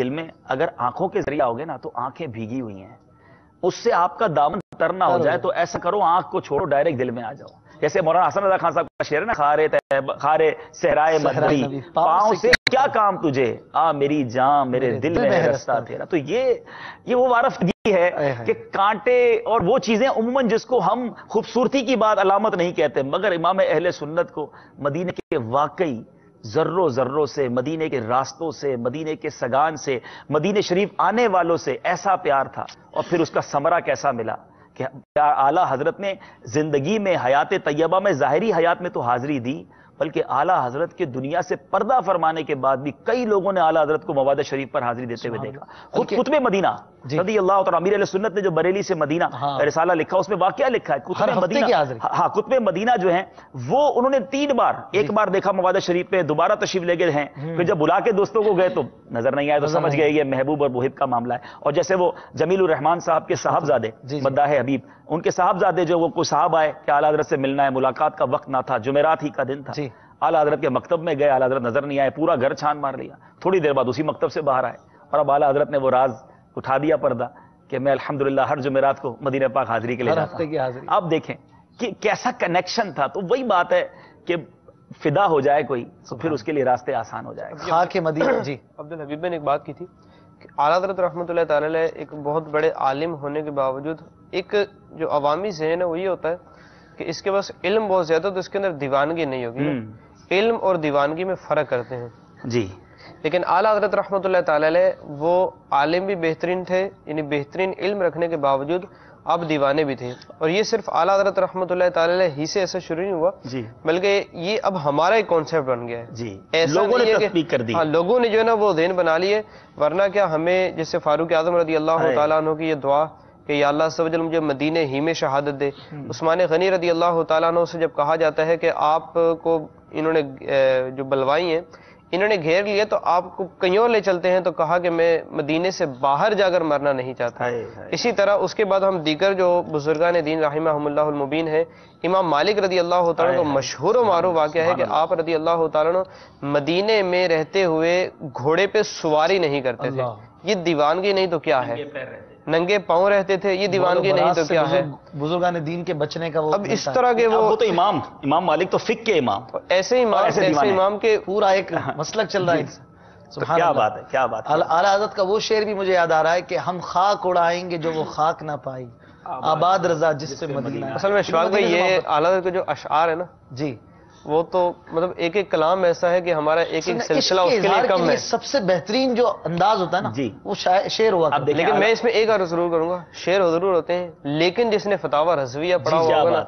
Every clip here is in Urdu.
دل میں اگر آنکھوں کے ذریعے آؤ گے نا تو آنکھیں بھیگی ہوئی ہیں، اس سے آپ کا دامن تر نہ ہو جائے تو ایسا کرو آنکھ کو چھوڑو ڈائریکٹ دل میں آ جاؤ. جیسے مولانا حسن رضا خان صاحب کا شعر ہے نا، خارے صحرائے مدری پاؤں سے کیا کام تجھے، آ میری جان میرے دل میں ہے رستہ تیرا. تو یہ وہ وارفتگی ہے کہ کانٹے اور وہ چیزیں عموماً جس کو ہم خوبصورتی کی بات علامت نہیں کہتے، مگر امام اہل سنت کو مدینے کے واقعی ذروں سے، مدینے کے راستوں سے، مدینے کے سگان سے، مدینے شریف آنے والوں سے ایسا پیار تھا، اور پھر اس کا ثمرہ کیسا ملا کہ اعلیٰ حضرت نے زندگی میں حیات طیبہ میں ظاہری حیات میں تو حاضری دی، بلکہ اعلیٰ حضرت کے دنیا سے پردہ فرمانے کے بعد بھی کئی لوگوں نے اعلیٰ حضرت کو مواد شریف پر حاضری دیتے ہوئے دیکھا. خود قطب مدینہ رضی اللہ تعالیٰ امیر علیہ سنت نے جو بریلی سے مدینہ رسالہ لکھا اس میں واقعہ لکھا ہے قطب مدینہ. قطب مدینہ جو ہیں وہ انہوں نے 3 بار، ایک بار دیکھا مواد شریف پہ، دوبارہ تشریف لے گئے ہیں، پھر جب بلا کے دوستوں کو گئے تو نظر نہیں آئے، تو سمجھ گئے یہ محبوب اور محب کا معاملہ ہے. اور جیسے وہ جمیل الرحمان صاحب کے صاحبزادے مداح حبیب، ان کے صاحبزادے جو وہ کوئی صاحب آئے کہ اعلیٰ حضرت سے ملنا ہے، ملاقات کا وقت نہ تھا، جمعرات ہی کا دن تھا، اعلیٰ حضرت کے مکتب میں گئے، اعلیٰ حضرت نظر نہیں آئے، پورا گھر چھان مار لیا، تھوڑی دیر بعد اسی مکتب سے باہر آئے، اور اب اعلیٰ حضرت نے وہ راز اٹھا دیا پردہ کہ میں الحمدللہ ہر جمعرات کو مدینہ پاک حاضری کے لیے جاتا ہوں. اب دیکھیں کہ کیسا کنیکشن تھا. تو وہی بات ہے کہ فدا ہو جائے کوئی تو پھر اس کے لیے راستے آسان ہو جائے گا. خاک مدینہ. جی عبدالحبیب نے ایک بات کی تھی کہ اعلیٰ حضرت رحمۃ اللہ تعالی علیہ ایک بہت بڑے عالم ہونے کے باوجود ایک جو عوامی ذہن ہے وہ یہ ہوتا ہے کہ اس کے پاس علم بہت زیادہ تو اس کے اندر دیوانگی نہیں ہوگی. علم اور دیوانگی میں فرق کرتے ہیں. جی لیکن اعلیٰ حضرت رحمۃ اللہ تعالی علیہ وہ عالم بھی بہترین تھے، یعنی بہترین علم رکھنے کے باوجود اب دیوانے بھی تھے. اور یہ صرف اعلیٰ حضرت رحمۃ اللہ تعالی علیہ ہی سے ایسا شروع نہیں ہوا، بلکہ یہ اب ہمارا ایک کانسیپٹ بن گیا ہے. ایسا لوگوں نے تطبیق کر دی. ہاں، لوگوں نے جو ہے نا وہ ذہن بنا لیے. ورنہ کیا ہمیں جیسے فاروق اعظم رضی اللہ تعالیٰ عنہ کی یہ دعا کہ یا اللہ عز و جل مجھے مدینہ ہی میں شہادت دے. عثمان غنی رضی اللہ تعالیٰ عنہ سے جب کہا جاتا ہے کہ آپ کو انہوں نے جو بلوائی ہیں انہوں نے گھیر لیا تو آپ کو کہیں اور لے چلتے ہیں، تو کہا کہ میں مدینے سے باہر جا کر مرنا نہیں چاہتا. اسی طرح اس کے بعد ہم دیگر جو بزرگان دین رحمہم اللہ المبین ہے، امام مالک رضی اللہ تعالیٰ کو مشہور و معروف واقعہ ہے کہ آپ رضی اللہ تعالیٰ مدینے میں رہتے ہوئے گھوڑے پہ سواری نہیں کرتے تھے. یہ دیوانگی نہیں تو کیا ہے؟ ننگے پاؤں رہتے تھے، یہ دیوانگی نہیں تو کیا ہے؟ بزرگان دین کے بچنے کا وہ اب اس طرح کے وہ تو امام مالک تو فقہ کے امام، ایسے امام کے پورا ایک مسلک چل رہا ہے. کیا بات ہے، کیا بات ہے. اعلیٰ حضرت کا وہ شعر بھی مجھے یاد آ رہا ہے کہ ہم خاک اڑائیں گے جو وہ خاک نہ پائی، آباد رضا جس سے مدینہ. اصل میں شفاق بھائی یہ اعلیٰ حضرت کے جو اشعار ہے نا جی وہ تو مطلب ایک ایک کلام ایسا ہے کہ ہمارا ایک ایک سلسلہ اس کے لیے کم ہے. سب سے بہترین جو انداز ہوتا ہے نا وہ شعر ہوا. لیکن میں اس میں ایک اور ضرور کروں گا، شعر ضرور ہوتے ہیں لیکن جس نے فتاوی رضویہ پڑھا ہوگا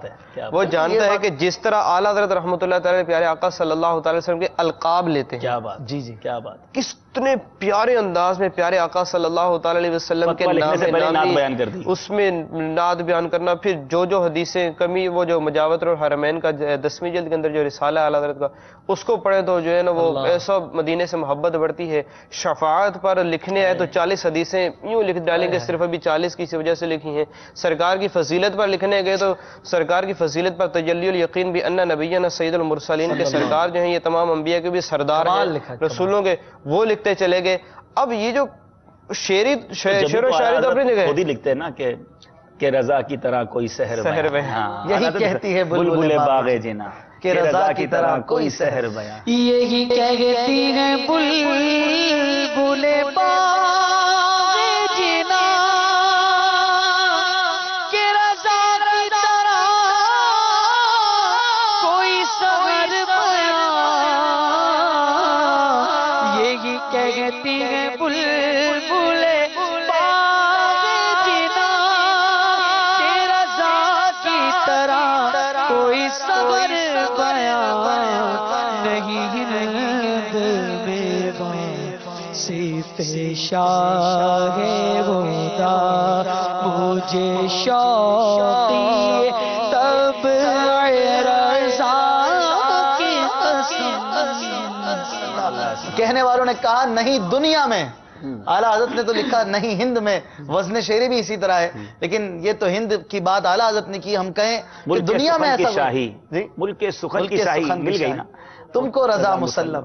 وہ جانتا ہے کہ جس طرح اعلیٰ حضرت رحمۃ اللہ تعالی پیارے آقا صلی اللہ تعالی وسلم کے القاب لیتے ہیں. کیا بات. جی کیا بات. کتنے پیارے انداز میں پیارے آقا صلی اللہ تعالی علیہ وسلم کے نام بیان کر دی، اس میں نعت بیان کرنا، پھر جو حدیثیں کمی وہ جو مجاوت الحرمین کا 10ویں جلد کے اندر جو رسالہ اعلیٰ حضرت کا اس کو پڑھیں تو جو ہے نا وہ ایسا مدینے سے محبت بڑھتی ہے. شفاعت پر لکھنے آئے تو 40 حدیثیں یوں لکھ ڈالیں گے، صرف ابھی 40 کی وجہ سے لکھی ہیں. سرکار کی فضیلت پر لکھنے گئے تو سرکار کی فضیلت پر تجلی الیقین بھی ان نبینا سید المرسلین کے سرکار جو ہیں یہ تمام انبیاء کے بھی سردار ہیں، رسولوں کے، وہ لکھتے چلے گئے. اب یہ جو شعر و شاعری تو اپنی جگہ خود ہی لکھتے ہیں نا کہ رضا کی طرح کوئی سحر یہی کہتی ہے بلبل باغ جنا کہ رضا کی طرح کوئی سحر بیاں، یہی کہتی ہے بلبل باغ جنا کہ رضا کی طرح کوئی سحر بیاں. یہی کہتی ہے بلبل باغ جنا کہ رضا کی طرح کوئی سحر شاہ ہوتا مجھے شوقی تب رضا کی قسم. کہنے والوں نے کہا نہیں دنیا میں، اعلیٰ حضرت نے تو لکھا نہیں ہند میں. وزن شعری بھی اسی طرح ہے، لیکن یہ تو ہند کی بات اعلیٰ حضرت نے کی. ہم کہیں کہ دنیا میں ایسا شاہی، ملک سخن کی شاہی مل گئی نا تم کو رضا مسلم.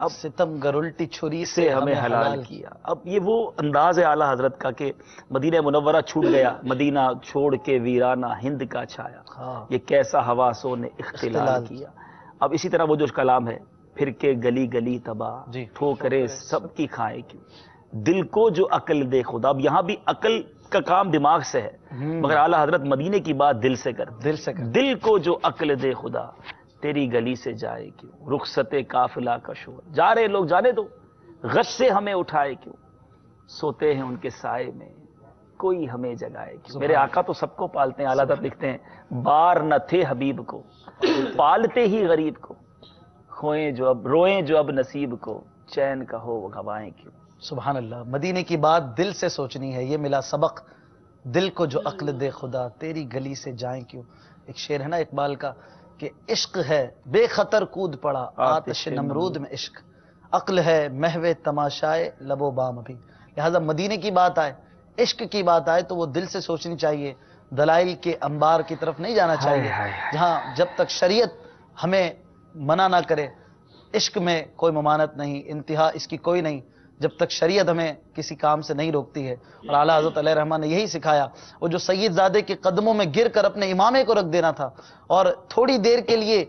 اب ستم گر الٹی چھری سے ہمیں حلال کیا. اب یہ وہ انداز ہے اعلیٰ حضرت کا کہ مدینہ منورہ چھوٹ گیا، مدینہ چھوڑ کے ویرانہ ہند کا چھایا، یہ کیسا حواسوں نے اختلال کیا. اب اسی طرح وہ جو کلام ہے، پھر کے گلی گلی تباہ ٹھوکرے سب کی کھائے کیوں، دل کو جو عقل دے خدا. اب یہاں بھی عقل کا کام دماغ سے ہے، مگر اعلیٰ حضرت مدینے کی بات دل سے کر. دل کو جو عقل دے خدا، تیری گلی سے جائے کیوں، رخصت قافلہ کا شور. جا رہے لوگ جانے دو، غش سے ہمیں اٹھائے کیوں، سوتے ہیں ان کے سائے میں کوئی ہمیں جگائے کیوں. میرے آقا تو سب کو پالتے ہیں. اعلیٰ حضرت لکھتے ہیں بار نہ تھے حبیب کو، پالتے ہی غریب کو، کھوئیں جو اب روئیں جو اب نصیب کو، چین کا ہو وہ گھوائیں کیوں. سبحان اللہ. مدینے کی بات دل سے سوچنی ہے. یہ ملا سبق، دل کو جو عقل دے خدا، تیری گلی سے جائیں کیوں. ایک شعر ہے نا اقبال کا کہ عشق ہے بے خطر کود پڑا، آتش نمرود میں عشق، عقل ہے محو تماشائے لب و بام ابھی. لہذا مدینے کی بات آئے، عشق کی بات آئے تو وہ دل سے سوچنی چاہیے، دلائل کے انبار کی طرف نہیں جانا چاہیے، جہاں جب تک شریعت ہمیں منع نہ کرے. عشق میں کوئی ممانعت نہیں، انتہا اس کی کوئی نہیں جب تک شریعت ہمیں کسی کام سے نہیں روکتی ہے. اور اعلیٰ حضرت علیہ رحمہ نے یہی سکھایا. وہ جو سید زادے کے قدموں میں گر کر اپنے امامے کو رکھ دینا تھا، اور تھوڑی دیر کے لیے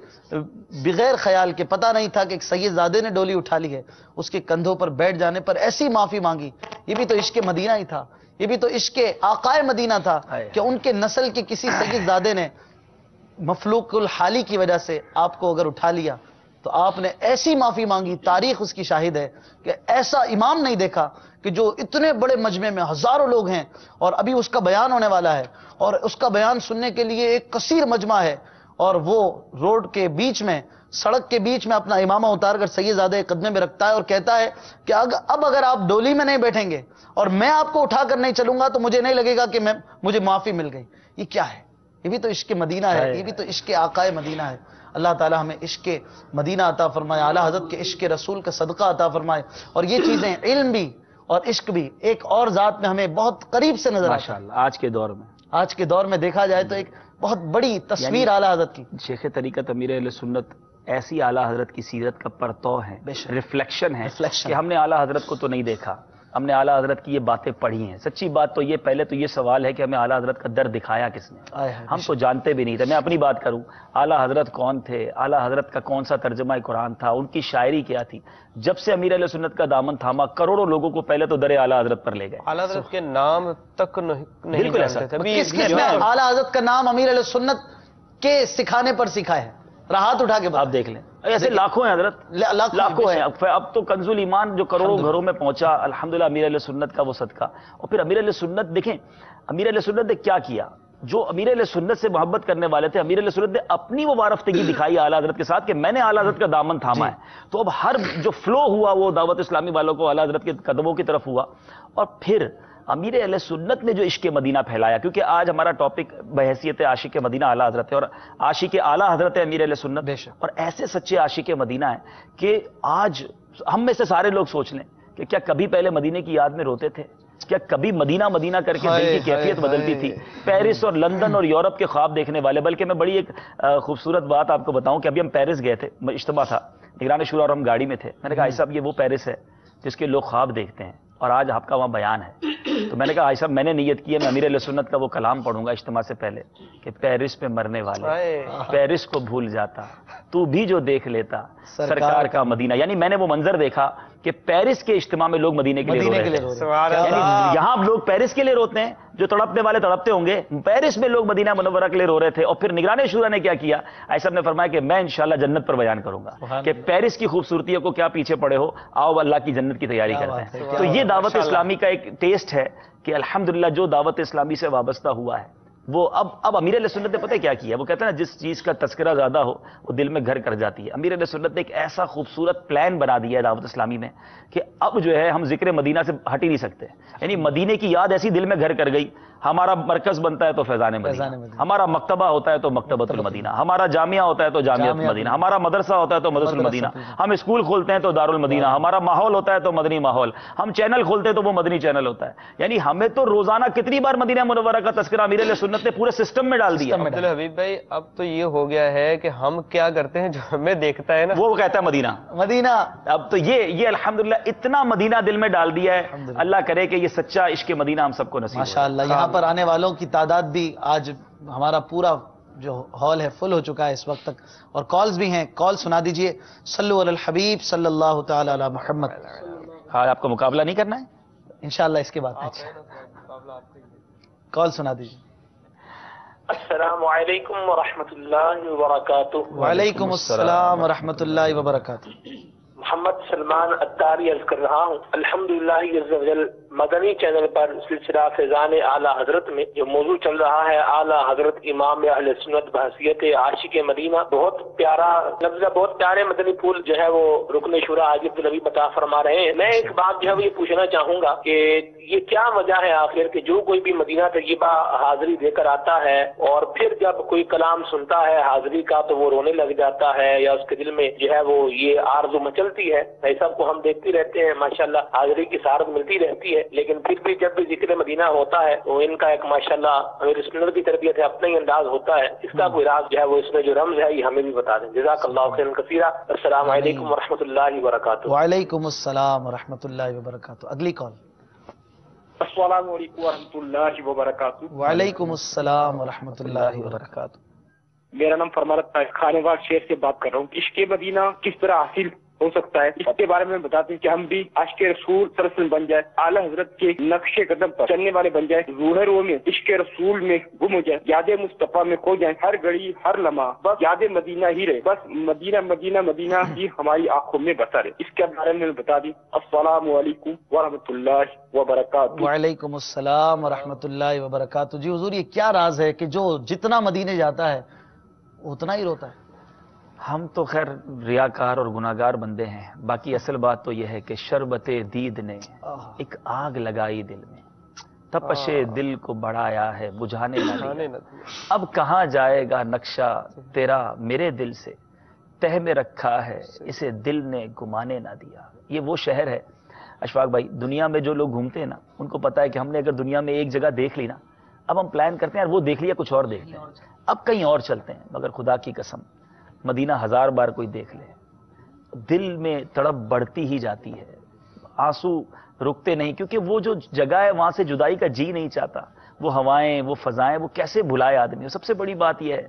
بغیر خیال کے، پتہ نہیں تھا کہ ایک سید زادے نے ڈولی اٹھا لی ہے، اس کے کندھوں پر بیٹھ جانے پر ایسی معافی مانگی. یہ بھی تو عشق مدینہ ہی تھا، یہ بھی تو عشق آقائے مدینہ تھا کہ ان کے نسل کے کسی سید زادے نے مفلوق الحالی کی وجہ سے آپ کو اگر اٹھا لیا تو آپ نے ایسی معافی مانگی. تاریخ اس کی شاہد ہے کہ ایسا امام نہیں دیکھا کہ جو اتنے بڑے مجمع میں ہزاروں لوگ ہیں، اور ابھی اس کا بیان ہونے والا ہے، اور اس کا بیان سننے کے لیے ایک کثیر مجمع ہے، اور وہ روڈ کے بیچ میں، سڑک کے بیچ میں اپنا امامہ اتار کر سید زادے قدمے میں رکھتا ہے اور کہتا ہے کہ اب اگر آپ ڈولی میں نہیں بیٹھیں گے اور میں آپ کو اٹھا کر نہیں چلوں گا تو مجھے نہیں لگے گا کہ مجھے معافی مل گئی. یہ کیا ہے؟ یہ بھی تو عشق مدینہ ہے، یہ بھی تو عشق آقائے مدینہ ہے. اللہ تعالی ہمیں عشق مدینہ عطا فرمائے، اعلیٰ حضرت کے عشق رسول کا صدقہ عطا فرمائے. اور یہ چیزیں علم بھی اور عشق بھی ایک اور ذات میں ہمیں بہت قریب سے نظر آتا ہے. آج کے دور میں دیکھا جائے تو ایک بہت بڑی تصویر اعلیٰ حضرت کی. شیخ طریقت امیر اہل سنت ایسی اعلیٰ حضرت کی سیرت کا پرتو ہے، ریفلیکشن ہے کہ ہم نے اعلیٰ حضرت کو تو نہیں دیکھا، ہم نے اعلیٰ حضرت کی یہ باتیں پڑھی ہیں. سچی بات تو یہ، پہلے تو یہ سوال ہے کہ ہمیں اعلیٰ حضرت کا در دکھایا کس نے؟ ہم تو جانتے بھی نہیں تھے. میں اپنی بات کروں، اعلیٰ حضرت کون تھے، اعلیٰ حضرت کا کون سا ترجمہ قرآن تھا، ان کی شاعری کیا تھی. جب سے امیر علیہ سنت کا دامن تھاما، کروڑوں لوگوں کو پہلے تو در اعلیٰ حضرت پر لے گئے. اعلیٰ حضرت کے نام تک نہیں بالکل ایسا. کس نے اعلیٰ حضرت کا نام امیر علیہ سنت کے سکھانے پر سیکھا ہے؟ ہاتھ اٹھا کے آپ دیکھ لیں، ایسے لاکھوں ہیں حضرت، لاکھوں ہیں. اب تو کنز الایمان جو کروڑوں گھروں میں پہنچا الحمدللہ امیر علیہ سنت کا وہ صدقہ. اور پھر امیر علیہ سنت دیکھیں، امیر علیہ سنت نے کیا کیا. جو امیر علیہ سنت سے محبت کرنے والے تھے، امیر علیہ سنت نے اپنی وہ وارفتگی دکھائی اعلیٰ حضرت کے ساتھ کہ میں نے اعلیٰ حضرت کا دامن تھاما ہے. تو اب ہر جو فلو ہوا وہ دعوت اسلامی والوں کو اعلیٰ حضرت کے قدموں کی طرف ہوا. اور پھر امیر اہل سنت نے جو عشق مدینہ پھیلایا، کیونکہ آج ہمارا ٹاپک بحیثیت عاشق مدینہ اعلیٰ حضرت ہے، اور عاشق اعلیٰ حضرت ہے امیر اہل سنت. اور ایسے سچے عاشق مدینہ ہیں کہ آج ہم میں سے سارے لوگ سوچ لیں کہ کیا کبھی پہلے مدینے کی یاد میں روتے تھے؟ کیا کبھی مدینہ مدینہ کر کے دل کی کیفیت بدلتی تھی؟ پیرس اور لندن اور یورپ کے خواب دیکھنے والے. بلکہ میں بڑی ایک خوبصورت بات آپ کو بتاؤں کہ ابھی ہم پیرس گئے تھے، اجتماع تھا نگران شورا اور ہم گاڑی میں تھے. میں نے کہا بھائی صاحب یہ وہ پیرس ہے جس کے لوگ خواب دیکھتے ہیں، اور آج آپ کا وہاں بیان ہے. تو میں نے کہا صاحب میں نے نیت کی ہے میں امیر علیہ سنت کا وہ کلام پڑھوں گا اجتماع سے پہلے کہ پیرس پہ مرنے والے پیرس کو بھول جاتا، تو بھی جو دیکھ لیتا سرکار کا مدینہ. یعنی میں نے وہ منظر دیکھا کہ پیرس کے اجتماع میں لوگ مدینے کے لیے یعنی یہاں لوگ پیرس کے لیے روتے ہیں، جو تڑپنے والے تڑپتے ہوں گے، پیرس میں لوگ مدینہ منورہ کے لیے رو رہے تھے. اور پھر نگران شورا نے کیا کیا، ایسا نے فرمایا کہ میں انشاءاللہ جنت پر بیان کروں گا کہ پیرس کی خوبصورتیوں کو کیا پیچھے پڑے ہو، آؤ اللہ کی جنت کی تیاری کرتے ہیں. تو یہ دعوت اسلامی کا ایک ٹیسٹ ہے کہ الحمدللہ جو دعوت اسلامی سے وابستہ ہوا ہے وہ اب امیر علیہ سنت نے پتہ کیا کیا، وہ کہتے ہیں نا جس چیز کا تذکرہ زیادہ ہو وہ دل میں گھر کر جاتی ہے. امیر علیہ سنت نے ایک ایسا خوبصورت پلان بنا دیا ہے دعوت اسلامی میں کہ اب جو ہے ہم ذکر مدینہ سے ہٹ ہی نہیں سکتے. یعنی مدینے کی یاد ایسی دل میں گھر کر گئی. ہمارا مرکز بنتا ہے تو فیضان مدینہ، ہمارا مکتبہ ہوتا ہے تو مکتبۃ المدینہ، ہمارا جامعہ ہوتا ہے تو جامعۃ المدینہ، ہمارا مدرسہ ہوتا ہے تو مدرسہ المدینہ، ہم اسکول کھولتے ہیں تو دار المدینہ، ہمارا ماحول ہوتا ہے تو مدنی ماحول، ہم چینل کھولتے ہیں تو وہ مدنی چینل ہوتا ہے. یعنی ہمیں تو روزانہ کتنی بار مدینہ منورہ کا تذکرہ امیر اہل سنت نے پورے سسٹم میں ڈال دیا. حبیب بھائی اب تو یہ ہو گیا ہے کہ ہم کیا کرتے ہیں جو ہمیں دیکھتا ہے نا وہ کہتا ہے مدینہ مدینہ. اب تو یہ الحمدللہ اتنا مدینہ دل میں ڈال دیا ہے. اللہ کرے کہ یہ سچا عشق مدینہ ہم سب کو نصیب ہو. ماشاءاللہ یہاں پر آنے والوں کی تعداد بھی آج ہمارا پورا جو ہال ہے فل ہو چکا ہے اس وقت تک، اور کالز بھی ہیں. کال سنا دیجئے. صلو علی الحبیب صلی اللہ تعالی علی محمد. ہاں آپ کو مقابلہ نہیں کرنا ہے انشاءاللہ اس کے بعد کال سنا دیجئے. السلام علیکم ورحمۃ اللہ وبرکاتہ. وعلیکم السلام ورحمۃ اللہ وبرکاتہ. محمد سلمان اتاری عرض کر رہا ہوں. الحمدللہ عز وجل مدنی چینل پر سلسلہ فیضان اعلیٰ حضرت میں جو موضوع چل رہا ہے اعلیٰ حضرت امام اہل سنت بحیثیت عاشق مدینہ، بہت پیارا لفظ، بہت پیارے مدنی پھول جو ہے وہ رکن شورا حاجی عبدالنبی عطا فرما رہے ہیں. میں ایک بات جو ہے وہ یہ پوچھنا چاہوں گا کہ یہ کیا وجہ ہے آخر کہ جو کوئی بھی مدینہ طیبہ حاضری دے کر آتا ہے اور پھر جب کوئی کلام سنتا ہے حاضری کا تو وہ رونے لگ جاتا ہے یا اس کے دل میں جو ہے وہ یہ آرزو مچلتی ہے. ایسا کو ہم دیکھتے رہتے ہیں ماشاءاللہ حاضری کی سعادت ملتی رہتی ہے، لیکن پھر بھی جب بھی ذکر مدینہ ہوتا ہے تو ان کا ایک ماشاءاللہ امیر سنت کی تربیت ہے اپنا ہی انداز ہوتا ہے. اس کا کوئی راز جو ہے وہ اس میں جو رمز ہے یہ ہمیں بھی بتا دیں. جزاک اللہ خیرا کثیرا. السلام علیکم ورحمۃ اللہ وبرکاتہ. وعلیکم السلام ورحمۃ اللہ وبرکاتہ. اگلی کال. السلام علیکم ورحمۃ اللہ وبرکاتہ. وعلیکم السلام ورحمۃ اللہ وبرکاتہ. میرا نام فرمانت ہے، خانے واگ شہر سے بات کر رہا ہوں. عشق مدینہ کس طرح حاصل ہو سکتا ہے اس کے بارے میں بتاتے ہیں کہ ہم بھی عاشق رسول صلی اللہ علیہ وسلم بن جائے، اعلیٰ حضرت کے نقش قدم پر چلنے والے بن جائے، روح رو میں عشق رسول میں گم ہو جائے، یاد مصطفیٰ میں کھو جائیں، ہر گھڑی ہر لمحہ بس یاد مدینہ ہی رہے، بس مدینہ مدینہ مدینہ ہی ہماری آنکھوں میں بسا رہے. اس کے بارے میں بتا دیں. السلام علیکم ورحمۃ اللہ وبرکاتہ. وعلیکم السلام ورحمۃ اللہ وبرکاتہ. جی حضور یہ کیا راز ہے کہ جو جتنا مدینے جاتا ہے اتنا ہی روتا ہے؟ ہم تو خیر ریاکار اور گناہگار بندے ہیں، باقی اصل بات تو یہ ہے کہ شربت دید نے ایک آگ لگائی دل میں، تپش دل کو بڑھایا ہے بجھانے نہ دیا. اب کہاں جائے گا نقشہ تیرا میرے دل سے، تہ میں رکھا ہے اسے دل نے گمانے نہ دیا. یہ وہ شہر ہے اشفاق بھائی، دنیا میں جو لوگ گھومتے ہیں نا ان کو پتا ہے کہ ہم نے اگر دنیا میں ایک جگہ دیکھ لی نا، اب ہم پلان کرتے ہیں وہ دیکھ لیا کچھ اور دیکھتے ہیں، اب کہیں اور چلتے ہیں. مگر خدا کی قسم مدینہ 1000 بار کوئی دیکھ لے دل میں تڑپ بڑھتی ہی جاتی ہے، آنسو رکتے نہیں، کیونکہ وہ جو جگہ ہے وہاں سے جدائی کا جی نہیں چاہتا. وہ ہوائیں وہ فضائیں وہ کیسے بھلائے آدمی. سب سے بڑی بات یہ ہے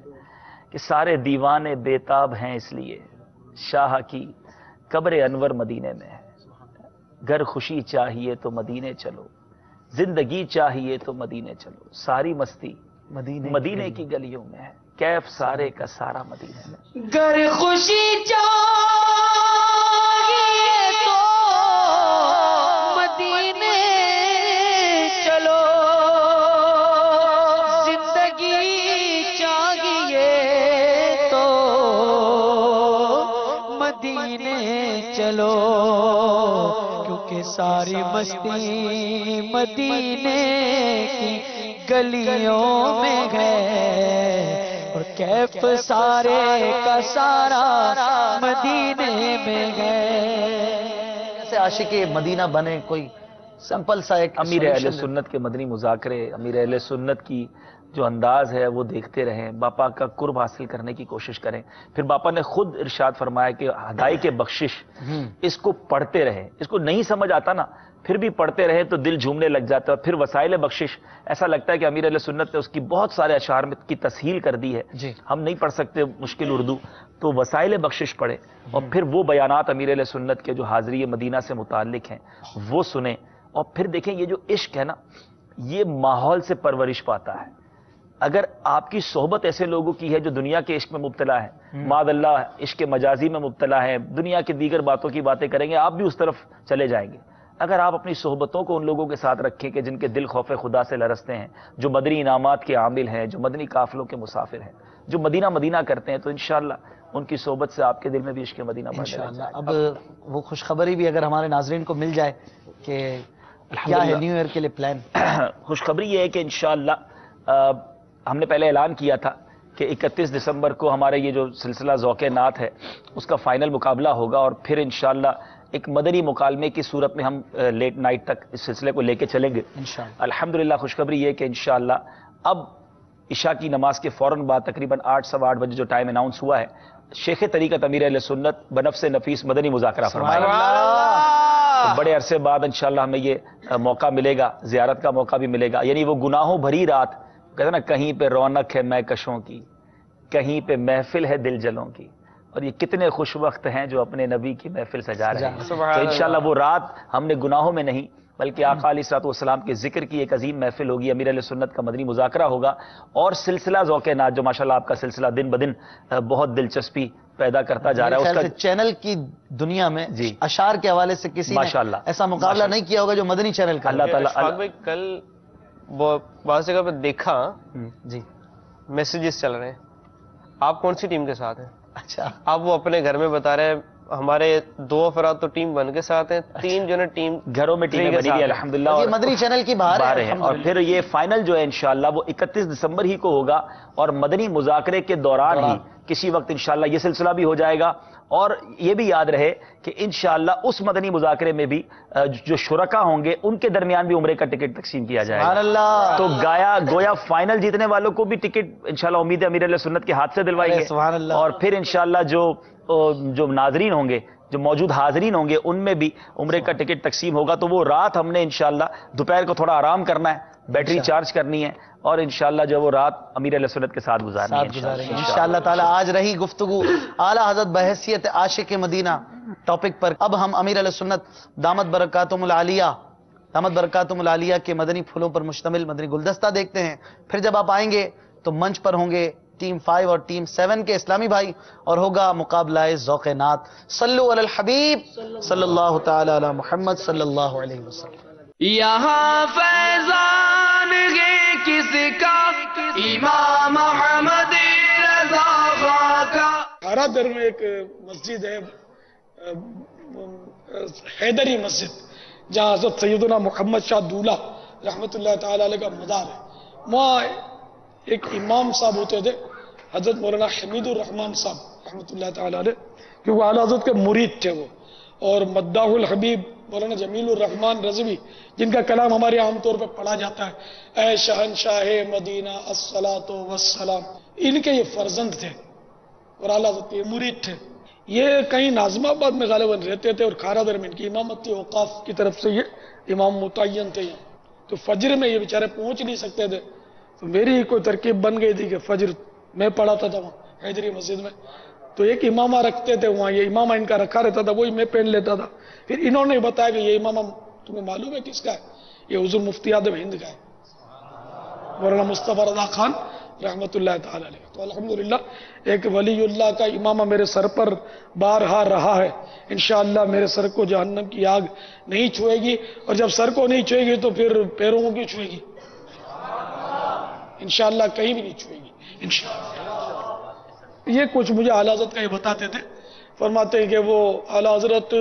کہ سارے دیوانے بیتاب ہیں اس لیے شاہ کی قبر انور مدینے میں ہے. گر خوشی چاہیے تو مدینے چلو، زندگی چاہیے تو مدینے چلو، ساری مستی مدینے کی گلیوں میں ہے، کیف سارے کا سارا مدینے میں. گر خوشی چاہیے تو مدینے چلو، زندگی چاہیے تو مدینے چلو، کیونکہ ساری مستی مدینے کی گلیوں میں ہے، اور کیف سارے کا سارا مدینے میں ہے. ایسے عاشق مدینہ بنے کوئی سمپل سا ایک امیر اہل سنت کے مدنی مذاکرے، امیر اہل سنت کی جو انداز ہے وہ دیکھتے رہیں، باپا کا قرب حاصل کرنے کی کوشش کریں. پھر باپا نے خود ارشاد فرمایا کہ ہدائی کے بخشش اس کو پڑھتے رہیں. اس کو نہیں سمجھ آتا نا پھر بھی پڑھتے رہے تو دل جھومنے لگ جاتا ہے. پھر وسائل بخشش ایسا لگتا ہے کہ امیر علیہ سنت نے اس کی بہت سارے اشعار کی تسہیل کر دی ہے. ہم نہیں پڑھ سکتے مشکل اردو، تو وسائل بخشش پڑھے اور پھر وہ بیانات امیر علیہ سنت کے جو حاضری مدینہ سے متعلق ہیں وہ سنیں. اور پھر دیکھیں یہ جو عشق ہے نا یہ ماحول سے پرورش پاتا ہے. اگر آپ کی صحبت ایسے لوگوں کی ہے جو دنیا کے عشق میں مبتلا ہے، معاذ اللہ عشق مجازی میں مبتلا ہے، دنیا کی دیگر باتوں کی باتیں کریں گے، آپ بھی اس طرف چلے جائیں گے. اگر آپ اپنی صحبتوں کو ان لوگوں کے ساتھ رکھیں کہ جن کے دل خوف خدا سے لرزتے ہیں، جو مدنی انعامات کے عامل ہیں، جو مدنی قافلوں کے مسافر ہیں، جو مدینہ مدینہ کرتے ہیں، تو انشاءاللہ ان کی صحبت سے آپ کے دل میں بھی عشق مدینہ بڑھنے لگے. اب وہ خوشخبری بھی اگر ہمارے ناظرین کو مل جائے کہ کیا ہے نیو ایئر کے لیے پلان؟ خوشخبری یہ ہے کہ انشاءاللہ ہم نے پہلے اعلان کیا تھا کہ 31 دسمبر کو ہمارے یہ جو سلسلہ ذوق نعت ہے اس کا فائنل مقابلہ ہوگا، اور پھر انشاءاللہ ایک مدنی مکالمے کی صورت میں ہم لیٹ نائٹ تک اس سلسلے کو لے کے چلیں گے انشاءاللہ۔ الحمدللہ خوشخبری یہ کہ انشاءاللہ اب عشاء کی نماز کے فوراً بعد تقریباً 8:15 بجے جو ٹائم اناؤنس ہوا ہے، شیخ طریقت امیر اہل سنت بنفس نفیس مدنی مذاکرہ فرمائے گا۔ بڑے عرصے بعد انشاءاللہ ہمیں یہ موقع ملے گا، زیارت کا موقع بھی ملے گا، یعنی وہ گناہوں بھری رات، کہتے نا کہیں پہ رونق ہے میں کشوں کی، کہیں پہ محفل ہے دل جلوں کی، اور یہ کتنے خوش وقت ہیں جو اپنے نبی کی محفل سجا رہے ہیں۔ تو انشاءاللہ وہ رات ہم نے گناہوں میں نہیں بلکہ آقا علیہ الصلوۃ والسلام کے ذکر کی ایک عظیم محفل ہوگی، امیر اہل سنت کا مدنی مذاکرہ ہوگا، اور سلسلہ ذوق نعت جو ماشاءاللہ آپ کا سلسلہ دن بدن بہت دلچسپی پیدا کرتا جا رہا ہے، اس کا چینل کی دنیا میں اشعار کے حوالے سے کسی نے ایسا مقابلہ نہیں کیا ہوگا جو مدنی چینل کا۔ اللہ تعالیٰ کل بعض جگہ پہ دیکھا جی میسیجز چل رہے ہیں، آپ کون سی ٹیم کے ساتھ ہیں؟ اچھا، آپ وہ اپنے گھر میں بتا رہے ہیں ہمارے 2 افراد تو ٹیم بن کے ساتھ ہیں، 3 جو ہے ٹیم گھروں میں ٹیمیں بنی ہوئی الحمدللہ، اور مدنی چینل کی بہار ہے، اور پھر یہ فائنل جو ہے انشاءاللہ وہ 31 دسمبر ہی کو ہوگا، اور مدنی مذاکرے کے دوران ہی کسی وقت انشاءاللہ یہ سلسلہ بھی ہو جائے گا، اور یہ بھی یاد رہے کہ انشاءاللہ اس مدنی مذاکرے میں بھی جو شرکا ہوں گے ان کے درمیان بھی عمرے کا ٹکٹ تقسیم کیا جائے گا، تو گویا فائنل جیتنے والوں کو بھی ٹکٹ انشاءاللہ امید امیر علیہ سنت کے ہاتھ سے دلوائیں گے، اور پھر انشاءاللہ جو ناظرین ہوں گے، جو موجود حاضرین ہوں گے، ان میں بھی عمرے کا ٹکٹ تقسیم ہوگا۔ تو وہ رات ہم نے انشاءاللہ دوپہر کو تھوڑا آرام کرنا ہے، بیٹری چارج کرنی ہے، اور انشاءاللہ جو وہ رات امیر علیہ سنت کے ساتھ گزارنی ہے انشاءاللہ تعالی۔ آج رہی گفتگو اعلیٰ حضرت بحیثیت عاشق مدینہ ٹاپک پر۔ اب ہم امیر علیہ سنت دامت برکاتہم العالیہ کے مدنی پھولوں پر مشتمل مدنی گلدستہ دیکھتے ہیں۔ پھر جب آپ آئیں گے تو منچ پر ہوں گے ٹیم 5 اور ٹیم 7 کے اسلامی بھائی، اور ہوگا مقابلہ ذوق نعت۔ صلو علی الحبیب صلی اللہ تعالی علی محمد صلی اللہ علیہ وسلم۔ یہاں فیضان ہے کس کا، امام احمد رضا خاں کا۔ ہارا در میں ایک مسجد ہے حیدری مسجد، جہاں حضرت سیدنا محمد شاہ دولہ رحمت اللہ تعالی علیہ کا مزار ہے۔ وہاں ایک امام صاحب ہوتے تھے حضرت مولانا حمید الرحمان صاحب رحمت اللہ تعالی علیہ، کیونکہ اعلیٰ حضرت کے مرید تھے وہ، اور مداح الحبیب مولانا جمیل الرحمان رضوی، جن کا کلام ہمارے عام طور پہ پڑھا جاتا ہے، اے شہنشاہ مدینہ الصلاۃ والسلام، ان کے یہ فرزند تھے اور اعلیٰ حضرت کے مرید تھے۔ یہ کہیں ناظم آباد میں غالباً رہتے تھے، اور کھارا در میں ان کی امامت تھی، اوقاف کی طرف سے یہ امام متعین تھے یہاں۔ تو فجر میں یہ بیچارے پہنچ نہیں سکتے تھے، تو میری کوئی ترکیب بن گئی تھی کہ فجر میں پڑھاتا تھا وہاں حیدری مسجد میں، تو ایک امامہ رکھتے تھے وہاں، یہ امامہ ان کا رکھا رہتا تھا، وہی میں پہن لیتا تھا۔ پھر انہوں نے بتایا کہ یہ امامہ تمہیں معلوم ہے کس کا ہے؟ یہ حضور مفتی اعظم ہند کا ہے، مولانا مصطفیٰ رضا خان رحمت اللہ تعالی علیہ۔ تو الحمدللہ ایک ولی اللہ کا امامہ میرے سر پر بارہا رہا ہے، انشاءاللہ میرے سر کو جہنم کی آگ نہیں چھوئے گی، اور جب سر کو نہیں چھوئے گی تو پھر پیروں کو کیوں چھوئے گی؟ انشاءاللہ کہیں بھی نہیں چھوئے گی انشاءاللہ۔ یہ کچھ مجھے اعلیٰ حضرت کا یہ بتاتے تھے، فرماتے ہیں کہ وہ اعلیٰ حضرت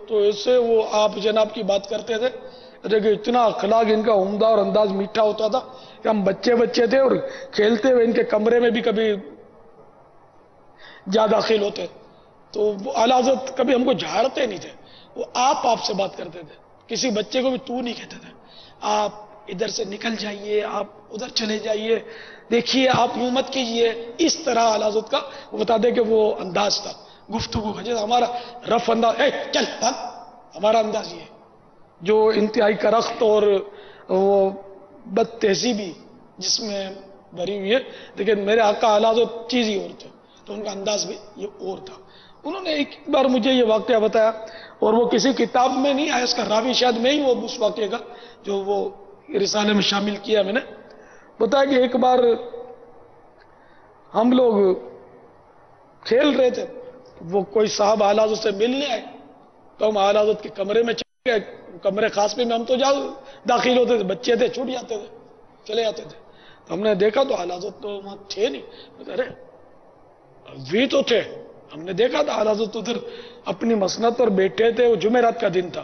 تو ایسے وہ آپ جناب کی بات کرتے تھے، دیکھیں اتنا اخلاق ان کا عمدہ اور انداز میٹھا ہوتا تھا کہ ہم بچے تھے، اور کھیلتے ہوئے ان کے کمرے میں بھی کبھی جا داخل ہوتے، تو وہ اعلیٰ حضرت کبھی ہم کو جھاڑتے نہیں تھے، وہ آپ سے بات کرتے تھے، کسی بچے کو بھی تو نہیں کہتے تھے، آپ ادھر سے نکل جائیے، آپ ادھر چلے جائیے، دیکھیے آپ یوں مت کیجیے، اس طرح اعلیٰ حضرت کا وہ بتا دے کہ وہ انداز تھا گفتگو کا، جیسے ہمارا رف انداز، اے چل بھاگ، ہمارا انداز یہ جو انتہائی کرخت اور وہ بد تہذیبی جس میں بھری ہوئی ہے، لیکن میرے آقا اعلیٰ حضرت چیز ہی اور تھے، تو ان کا انداز بھی یہ اور تھا۔ انہوں نے ایک بار مجھے یہ واقعہ بتایا، اور وہ کسی کتاب میں نہیں آیا، اس کا راوی شاید میں ہی وہ اس واقعے کا جو وہ رسالے میں شامل کیا میں نے، بتایا کہ ایک بار ہم لوگ کھیل رہے تھے، وہ کوئی صاحب اعلیٰ حضرت سے ملنے آئے، تو ہم اعلیٰ حضرت کے کمرے میں چلے گئے، کمرے خاص میں ہم تو داخل ہوتے تھے، بچے تھے چھوٹ جاتے تھے، چلے جاتے تھے، تو ہم نے دیکھا تو اعلیٰ حضرت تو وہاں تھے نہیں، ارے وی تو تھے، ہم نے دیکھا تھا اعلیٰ حضرت ادھر اپنی مسند پر بیٹھے تھے، وہ جمعرات کا دن تھا،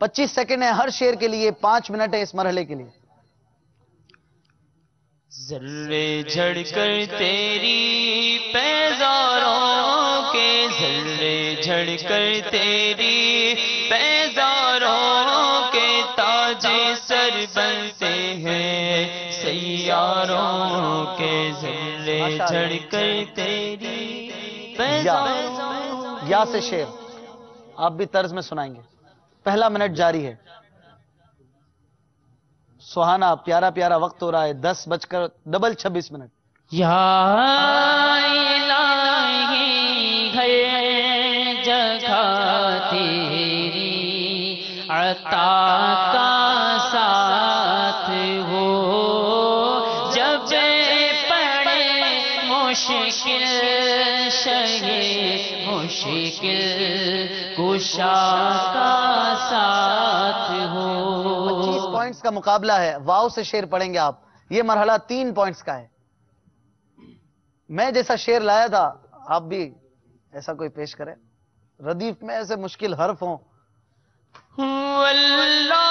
25 سیکنڈ ہے ہر شعر کے لیے، 5 منٹ ہے اس مرحلے کے لیے۔ ذرے جھڑ کر تیری پیزاروں کے، ذرے جھڑ کر تیری پیزاروں کے، تاج سر بنتے ہیں سیاروں کے، ذرے جھڑ کر تیری پیزاروں۔ یا سے شعر آپ بھی طرز میں سنائیں گے، پہلا منٹ جاری ہے۔ سہانا پیارا پیارا وقت ہو رہا ہے، 10:26۔ یا الہی ہر جگہ تیری عطا کا ساتھ ہو، جب پڑے مشکل شہے مشکل کشا کا ساتھ ہو۔ 25 پوائنٹس کا مقابلہ ہے، واو سے شعر پڑھیں گے آپ، یہ مرحلہ 3 پوائنٹس کا ہے۔ میں جیسا شعر لایا تھا آپ بھی ایسا کوئی پیش کریں، ردیف میں ایسے مشکل حرف ہوں۔ اللہ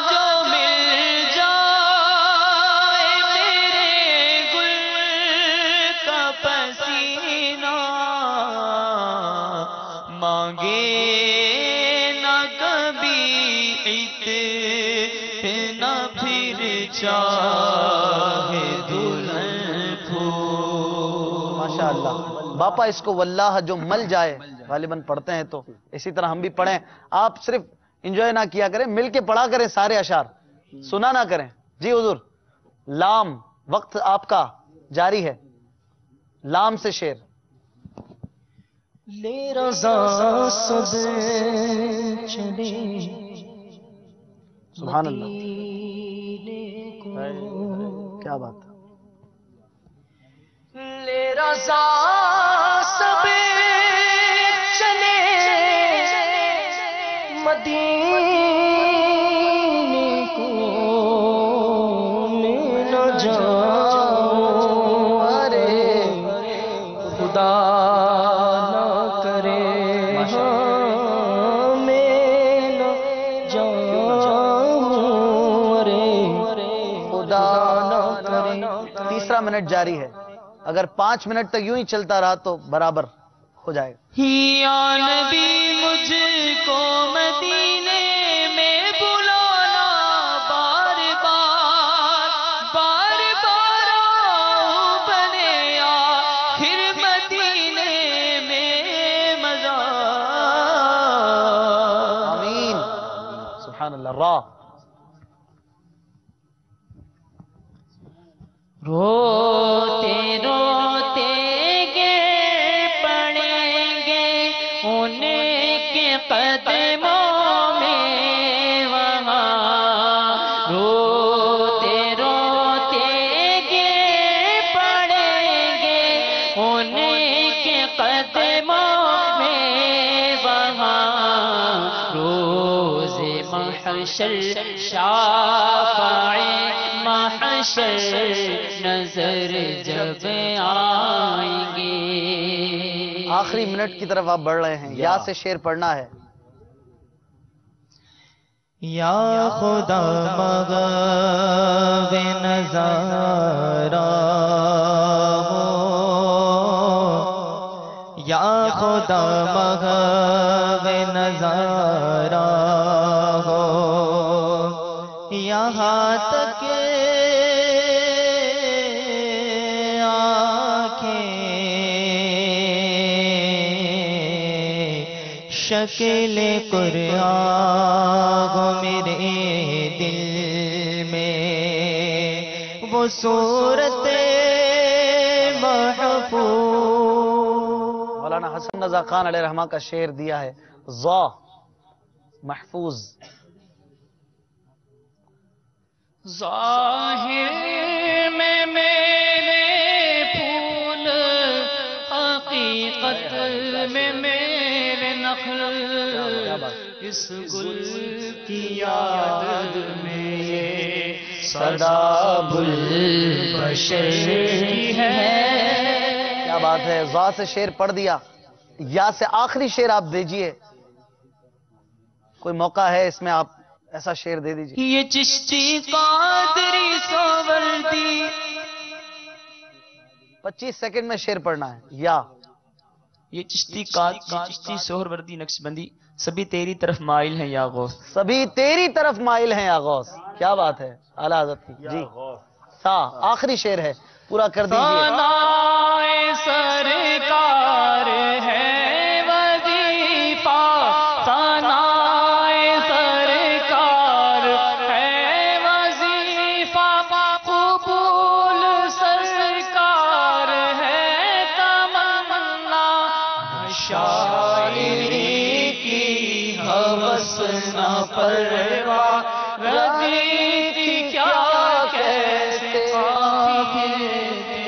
جو مل جائے میرے گل کا پسینہ، مانگے نہ کبھی اتنا پھر چاہے دلہن پھول۔ ماشاءاللہ باپا، اس کو واللہ جو مل جائے غالباً پڑھتے ہیں، تو اسی طرح ہم بھی پڑھیں۔ آپ صرف انجوائے نہ کیا کریں، مل کے پڑھا کریں سارے اشعار، سنا نہ کریں۔ جی حضور، لام، وقت آپ کا جاری ہے، لام سے شعر۔ لے رضا سب چلے سبحان اللہ، کیا بات ہے۔ لے رضا سب چلے مدینے کو، میں نہ جاؤں ارے خدا نہ کرے، میں نہ جاؤں ارے خدا نہ کرے۔ تیسرا منٹ جاری ہے، اگر 5 منٹ تک یوں ہی چلتا رہا تو برابر ہو جائے گا۔ یا نبی مجھ کو مدینے میں بلانا، بار بار بار بار آؤں بنے آخر مدینے میں مزہ۔ آمین، سبحان اللہ۔ را روتے روتے گے پڑیں گے ان کے قدموں میں وہاں، روتے روتے گے پڑیں گے ان کے قدموں میں وہاں، روز محشر شافع محشر نظر جب آئیں گے۔ آخری منٹ کی طرف آپ بڑھ رہے ہیں، یا سے شعر پڑھنا ہے۔ یا خدا مغو نظارہ ہو، یا خدا مغو نظارہ ہو، یہاں تک شکل قرآن ہو میرے دل میں، وہ صورت محفوظ۔ مولانا حسن رضا خان علیہ رحمہ کا شعر دیا ہے، ذا محفوظ۔ ظاہر میں میرے پھول، حقیقت میں میرے نخل، اس گل کی یاد میں یہ صدا بلبشر کی ہے۔ کیا بات ہے، ذا سے شعر پڑھ دیا، یا سے آخری شعر آپ دیجئے۔ کوئی موقع ہے اس میں آپ ایسا شعر دے دیجیے. یہ چشتی قادری سووردی 25 سیکنڈ میں شعر پڑھنا ہے. یا یہ چشتی سہروردی نقش بندی سبھی تیری طرف مائل ہیں یا غوث. سبھی تیری طرف مائل ہیں یا غوث. کیا بات ہے اعلیٰ حضرت کی. جی آخری شعر ہے, پورا کر دیجیے. ثنائے سرکار ہے وظیفہ, ثنائے سرکار ہے وظیفہ, قبول سرکار ہے تمنا, شاعری کی ہوس نہ پرواہ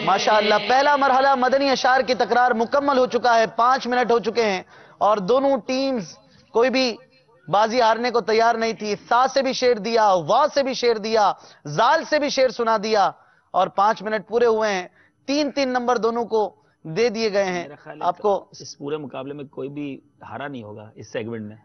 ماشاءاللہ. پہلا مرحلہ مدنی اشعار کی تکرار مکمل ہو چکا ہے. 5 منٹ ہو چکے ہیں اور دونوں ٹیمز کوئی بھی بازی ہارنے کو تیار نہیں تھی. سا سے بھی شعر دیا, وا سے بھی شعر دیا, زال سے بھی شعر سنا دیا اور 5 منٹ پورے ہوئے ہیں. 3 نمبر دونوں کو دے دیے گئے ہیں. آپ کو اس پورے مقابلے میں کوئی بھی ہارا نہیں ہوگا اس سیگمنٹ میں.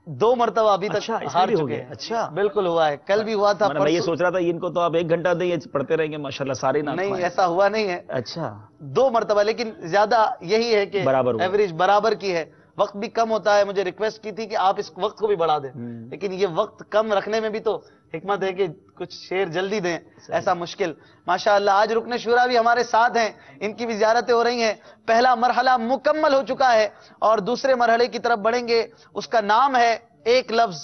2 مرتبہ ابھی تک ہار بھی ہو چکے گیا. ہیں. اچھا بالکل ہوا ہے, کل بھی ہوا تھا. میں یہ سوچ رہا تھا ان کو تو آپ 1 گھنٹہ دیں, یہ پڑھتے رہیں گے ماشاءاللہ سارے نام. نہیں ایسا ہوا نہیں ہے. اچھا 2 مرتبہ, لیکن زیادہ یہی ہے کہ برابر ہوا. ایوریج برابر کی ہے. وقت بھی کم ہوتا ہے. مجھے ریکویسٹ کی تھی کہ آپ اس وقت کو بھی بڑھا دیں, لیکن یہ وقت کم رکھنے میں بھی تو حکمت ہے کہ کچھ شعر جلدی دیں. ایسا مشکل. ماشاءاللہ آج رکن شورا بھی ہمارے ساتھ ہیں, ان کی بھی زیارتیں ہو رہی ہیں. پہلا مرحلہ مکمل ہو چکا ہے اور دوسرے مرحلے کی طرف بڑھیں گے. اس کا نام ہے ایک لفظ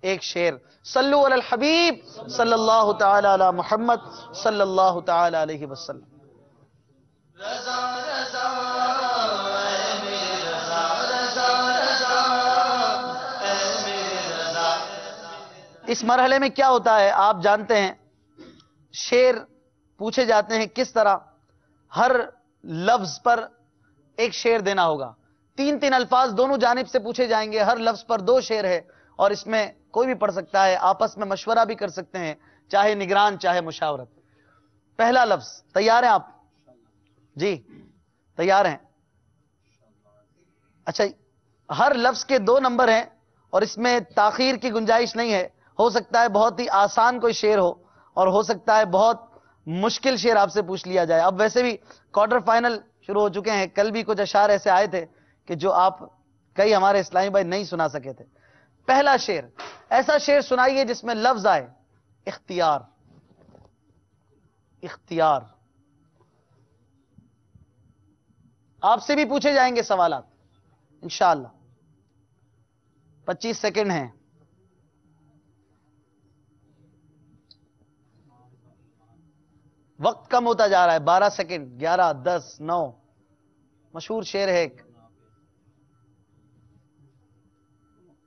ایک شعر. صلو علی الحبیب صلی اللہ تعالی علی محمد صلی اللہ تعالی علیہ وسلم. اس مرحلے میں کیا ہوتا ہے آپ جانتے ہیں. شعر پوچھے جاتے ہیں کس طرح. ہر لفظ پر ایک شعر دینا ہوگا. 3 الفاظ دونوں جانب سے پوچھے جائیں گے. ہر لفظ پر 2 شعر ہے اور اس میں کوئی بھی پڑھ سکتا ہے. آپس میں مشورہ بھی کر سکتے ہیں, چاہے نگران چاہے مشاورت. پہلا لفظ تیار ہیں آپ؟ جی تیار ہیں. اچھا, ہر لفظ کے 2 نمبر ہیں اور اس میں تاخیر کی گنجائش نہیں ہے. ہو سکتا ہے بہت ہی آسان کوئی شعر ہو اور ہو سکتا ہے بہت مشکل شعر آپ سے پوچھ لیا جائے. اب ویسے بھی کوارٹر فائنل شروع ہو چکے ہیں. کل بھی کچھ اشعار ایسے آئے تھے کہ جو آپ کئی ہمارے اسلامی بھائی نہیں سنا سکے تھے. پہلا شعر, ایسا شعر سنائیے جس میں لفظ آئے اختیار. اختیار. آپ سے بھی پوچھے جائیں گے سوالات انشاءاللہ. 25 سیکنڈ ہیں. وقت کم ہوتا جا رہا ہے. 12 سیکنڈ. 11 10 9. مشہور شعر ہے ایک.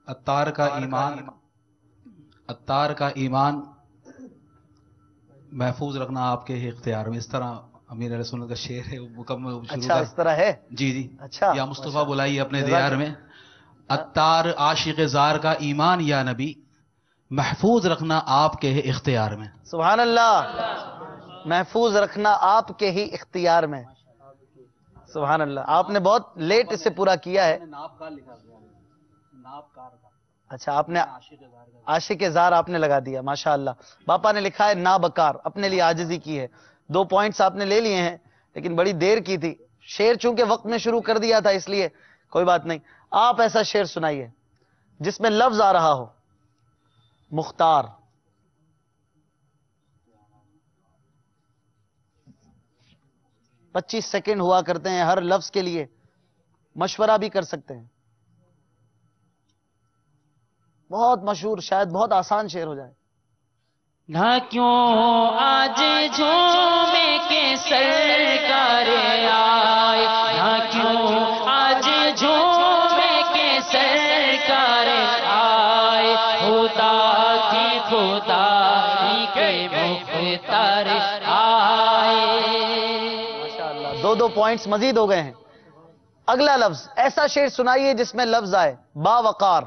عطار کا ایمان محفوظ رکھنا آپ کے ہی اختیار میں. اس طرح امیر علیہ سنت کا شعر ہے, وہ مکمل شروع. اچھا اس طرح ہے. جی جی. اچھا یا مصطفیٰ بلائیے اپنے دیار میں. عطار عاشق زار کا ایمان یا نبی محفوظ رکھنا آپ کے ہی اختیار میں. سبحان اللہ. محفوظ رکھنا آپ کے ہی اختیار میں. سبحان اللہ. آپ نے بہت لیٹ اسے پورا کیا ہے. اچھا آپ نے عاشق زار آپ نے لگا دیا. ماشاءاللہ. باپا نے لکھا ہے نابکار. اپنے لیے عاجزی کی ہے. 2 پوائنٹس آپ نے لے لیے ہیں لیکن بڑی دیر کی تھی. شعر چونکہ وقت میں شروع کر دیا تھا اس لیے کوئی بات نہیں. آپ ایسا شعر سنائیے جس میں لفظ آ رہا ہو مختار. پچیس سیکنڈ ہوا کرتے ہیں ہر لفظ کے لیے. مشورہ بھی کر سکتے ہیں. بہت مشہور, شاید بہت آسان شعر ہو جائے. نہ کیوں آج جھومے کے سرکار آئے, نہ کیوں آج جھومے کے سرکار آئے, خدا کی خدائی کے مختار آئے. ماشاءاللہ. 2 پوائنٹس مزید ہو گئے ہیں. اگلا لفظ ایسا شعر سنائیے جس میں لفظ آئے باوقار.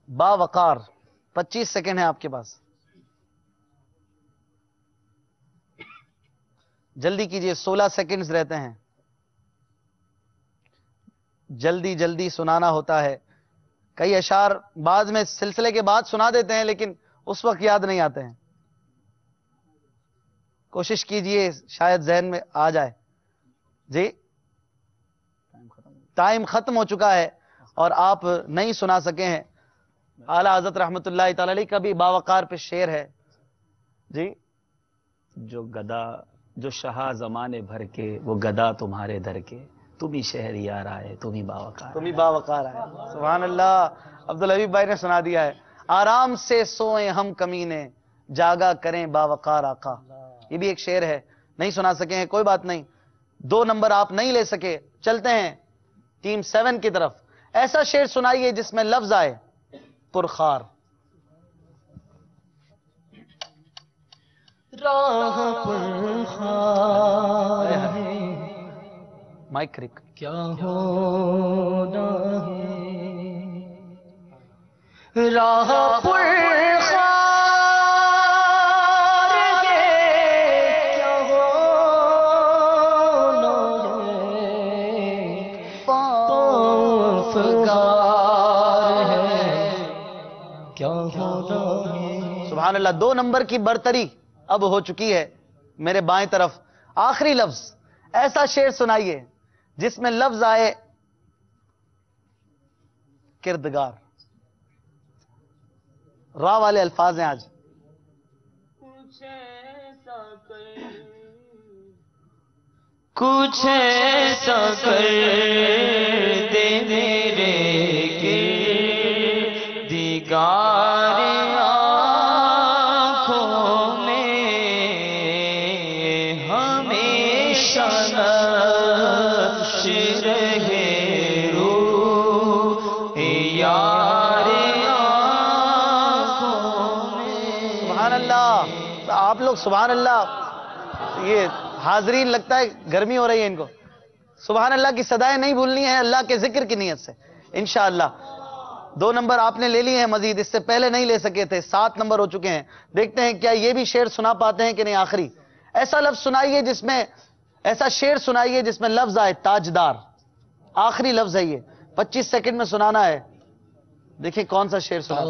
باوقار. 25 سیکنڈ ہے آپ کے پاس. جلدی کیجئے, 16 سیکنڈز رہتے ہیں. جلدی جلدی سنانا ہوتا ہے. کئی اشعار بعد میں سلسلے کے بعد سنا دیتے ہیں لیکن اس وقت یاد نہیں آتے ہیں. کوشش کیجئے شاید ذہن میں آ جائے. جی ٹائم ختم ہو چکا ہے اور آپ نہیں سنا سکے ہیں. اعلیٰ حضرت رحمت اللہ تعالی علیہ کا بھی باوقار پہ شعر ہے. جی جو گدا جو شہا زمانے بھر کے وہ گدا تمہارے در کے تم ہی شہر یار آئے تم ہی باوقار. تم ہی باوقار ہے. سبحان اللہ. عبدالحبیب بھائی نے سنا دیا ہے. آرام سے سوئیں ہم کمینے جاگا کریں باوقار آقا. یہ بھی ایک شعر ہے. نہیں سنا سکے ہیں کوئی بات نہیں. 2 نمبر آپ نہیں لے سکے. چلتے ہیں ٹیم 7 کی طرف. ایسا شعر سنائیے جس میں لفظ آئے پرخار. راہ پرخار ہے مائک کریک. کیا ہونا ہے راہ پرخار ہے کیا ہونا ہے پافگار ہے کیا ہونا ہے. سبحان اللہ. 2 نمبر کی برتری اب ہو چکی ہے میرے بائیں طرف. آخری لفظ. ایسا شعر سنائیے جس میں لفظ آئے کردگار. راہ والے الفاظ ہیں آج. کچھ ایسا کر دے میرے کردگار آنکھوں میں ہمیشہ نقش رہے روح یار آنکھوں میں. سبحان اللہ. آپ لوگ سبحان اللہ. یہ حاضرین لگتا ہے گرمی ہو رہی ہے ان کو. سبحان اللہ کی صدائیں نہیں بھولنی ہے اللہ کے ذکر کی نیت سے انشاءاللہ. 2 نمبر آپ نے لے لیے ہیں مزید. اس سے پہلے نہیں لے سکے تھے. 7 نمبر ہو چکے ہیں. دیکھتے ہیں کیا یہ بھی شعر سنا پاتے ہیں کہ نہیں. آخری ایسا لفظ سنائیے جس میں ایسا شعر سنائیے جس میں لفظ آئے تاجدار. آخری لفظ ہے یہ. 25 سیکنڈ میں سنانا ہے. دیکھیں کون سا شعر سنا.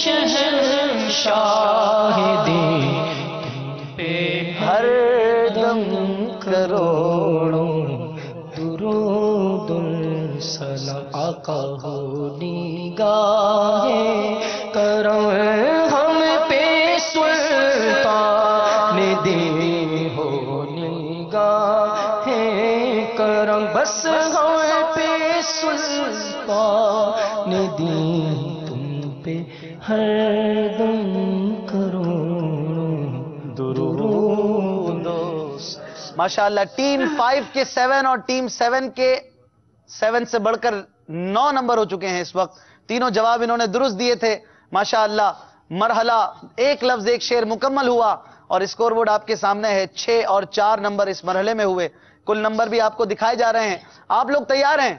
شہنشاہ دین پہ ہر دم کروڑوں درود السلام آقا ہو نگاہ کرم ہم پہ سلطان دین ہو نگاہ کرم بس ہم پہ سلطان دین تم پہ ہر دم کروڑوں درود. ماشاءاللہ. ٹیم 5 کے 7 اور ٹیم 7 کے 7 سے بڑھ کر 9 نمبر ہو چکے ہیں اس وقت. تینوں جواب انہوں نے درست دیے تھے ماشاءاللہ. مرحلہ ایک لفظ ایک شعر مکمل ہوا اور اسکور بورڈ آپ کے سامنے ہے. 6 اور 4 نمبر اس مرحلے میں ہوئے. کل نمبر بھی آپ کو دکھائے جا رہے ہیں. آپ لوگ تیار ہیں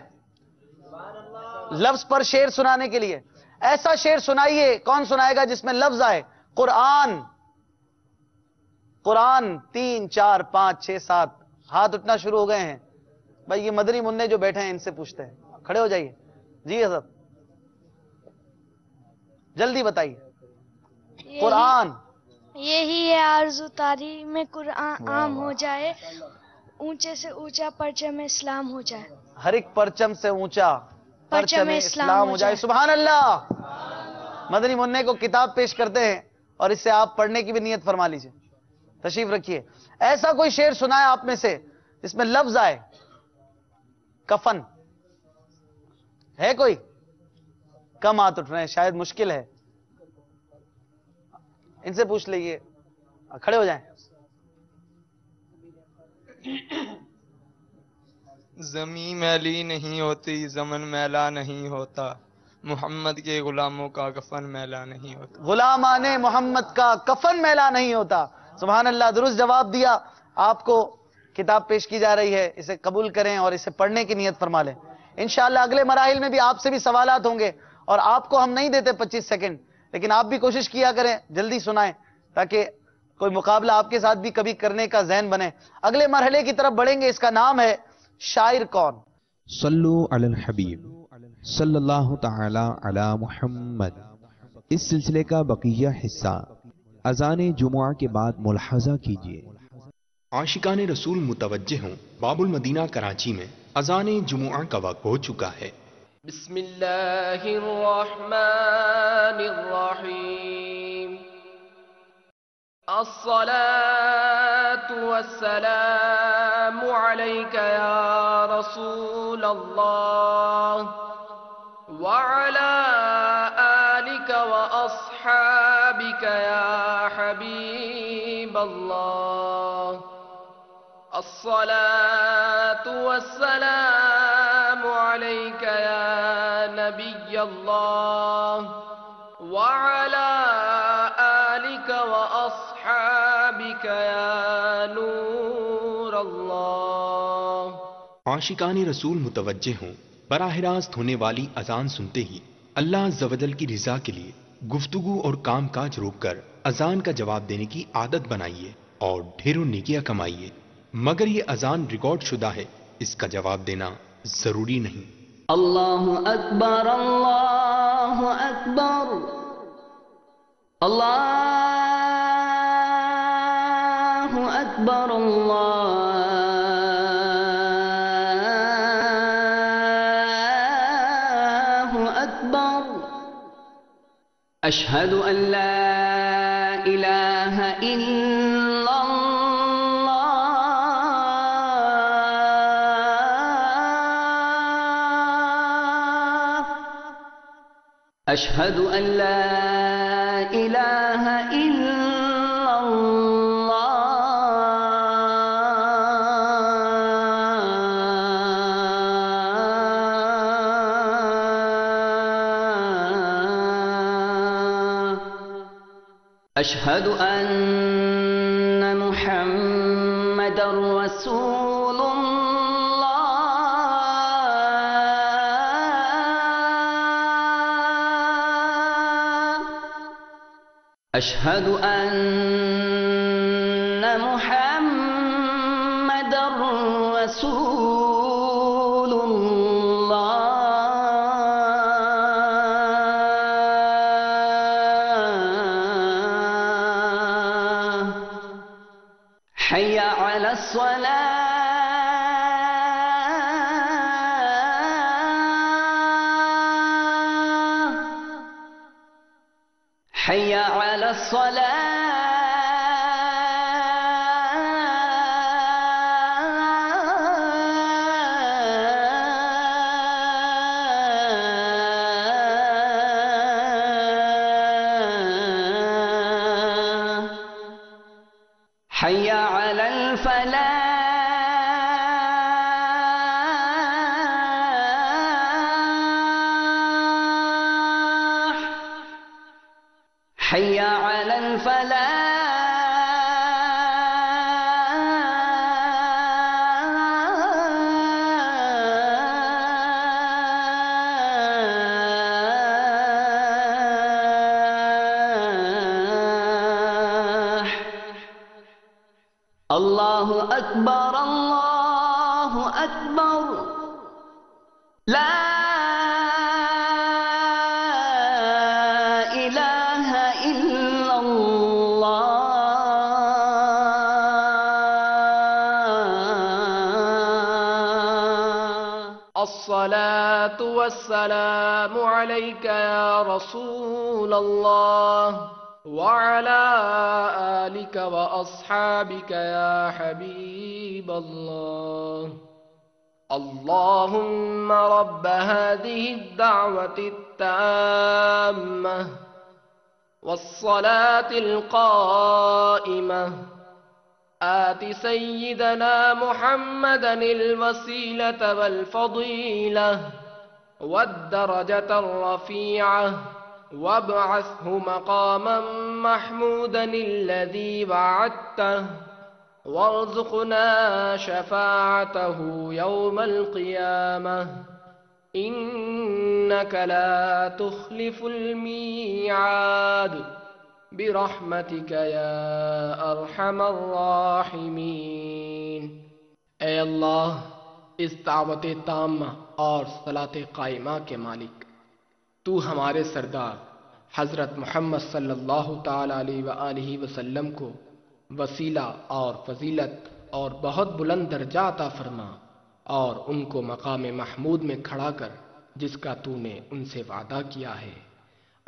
لفظ پر شعر سنانے کے لیے؟ ایسا شعر سنائیے. کون سنائے گا جس میں لفظ آئے قرآن. قرآن. 3 4 5 6 7 ہاتھ اٹھنا شروع ہو گئے ہیں. بھائی یہ مدنی منع جو بیٹھے ہیں ان سے پوچھتے ہیں. کھڑے ہو جائیے. جی حضرت جلدی بتائیے. قرآن. یہی ہے آرزو تاری میں قرآن عام ہو جائے اونچے سے اونچا پرچم اسلام ہو جائے. ہر ایک پرچم سے اونچا پرچم اسلام ہو جائے. سبحان اللہ. مدنی منع کو کتاب پیش کرتے ہیں اور اس سے آپ پڑھنے کی بھی نیت فرما لیجئے. تشریف رکھیے. ایسا کوئی شعر سنائے آپ میں سے جس میں لفظ آئے کفن. ہے کوئی؟ کم ہاتھ اٹھ رہے ہیں شاید مشکل ہے. ان سے پوچھ لیجیے. کھڑے ہو جائیں. زمین میلی نہیں ہوتی زمن میلا نہیں ہوتا محمد کے غلاموں کا کفن میلا نہیں ہوتا. غلامان محمد کا کفن میلا نہیں ہوتا. سبحان اللہ. درست جواب دیا. آپ کو کتاب پیش کی جا رہی ہے. اسے قبول کریں اور اسے پڑھنے کی نیت فرما لیں. انشاءاللہ اگلے مراحل میں بھی آپ سے بھی سوالات ہوں گے اور آپ کو ہم نہیں دیتے 25 سیکنڈ لیکن آپ بھی کوشش کیا کریں جلدی سنائیں تاکہ کوئی مقابلہ آپ کے ساتھ بھی کبھی کرنے کا ذہن بنے. اگلے مرحلے کی طرف بڑھیں گے. اس کا نام ہے شاعر کون. صلو علی الحبیب صلی اللہ تعالی علی محمد. اس سلسلے کا بقیہ حصہ اذان جمعہ کے بعد ملاحظہ کیجیے. عاشقان رسول متوجہ ہوں، باب المدینہ کراچی میں اذان جمعہ کا وقت ہو چکا ہے. بسم اللہ الرحمن الرحیم. الصلاة والسلام علیک یا رسول اللہ وعلى آلك وأصحابك يا حبيب الله. الصلاة والسلام عليك يا نبي الله وعلى آلك وأصحابك يا نور الله. عاشقان رسول متوجہ ہوں، براہ راست ہونے والی اذان سنتے ہی اللہ عز و جل کی رضا کے لیے گفتگو اور کام کاج روک کر اذان کا جواب دینے کی عادت بنائیے اور ڈھیروں نیکیاں کمائیے. مگر یہ اذان ریکارڈ شدہ ہے، اس کا جواب دینا ضروری نہیں. اللہ اکبر اللہ اکبر اللہ اکبر اللہ اشہد ان لا الہ الا اللہ اشہد ان لا الہ الا اشہد ان محمد رسول اللہ اشہد ان محمد رسول اللہ. حي على الصلاة حي على الصلاة حي على الفلاح حي على الفلاح. اللہ اکبر اللہ اکبر لا الہ الا اللہ. الصلاة والسلام عليك يا رسول الله وعلى آلك وأصحابك يا حبيب الله. اللهم رب هذه الدعوة التامة والصلاة القائمة آت سيدنا محمدا الوسيلة والفضيلة والدرجة الرفيعة وابعثه مقاما محمودا الذي وعدته وارزقنا شفاعته يوم القيامة إنك لا تخلف الميعاد برحمتك يا ارحم الراحمین۔ اے اللہ، اس دعوت تامہ اور صلاۃ قائمہ کے مالک، تو ہمارے سردار حضرت محمد صلی اللہ تعالی علیہ وآلہ وسلم کو وسیلہ اور فضیلت اور بہت بلند درجہ عطا فرما، اور ان کو مقام محمود میں کھڑا کر جس کا تو نے ان سے وعدہ کیا ہے،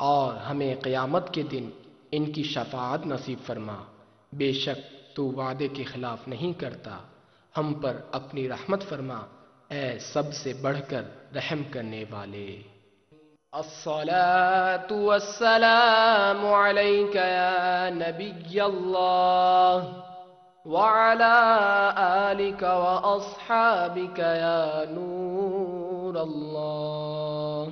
اور ہمیں قیامت کے دن ان کی شفاعت نصیب فرما۔ بے شک تو وعدے کے خلاف نہیں کرتا، ہم پر اپنی رحمت فرما، اے سب سے بڑھ کر رحم کرنے والے۔ الصلاة والسلام عليك يا نبي الله وعلى آلك وأصحابك يا نور الله۔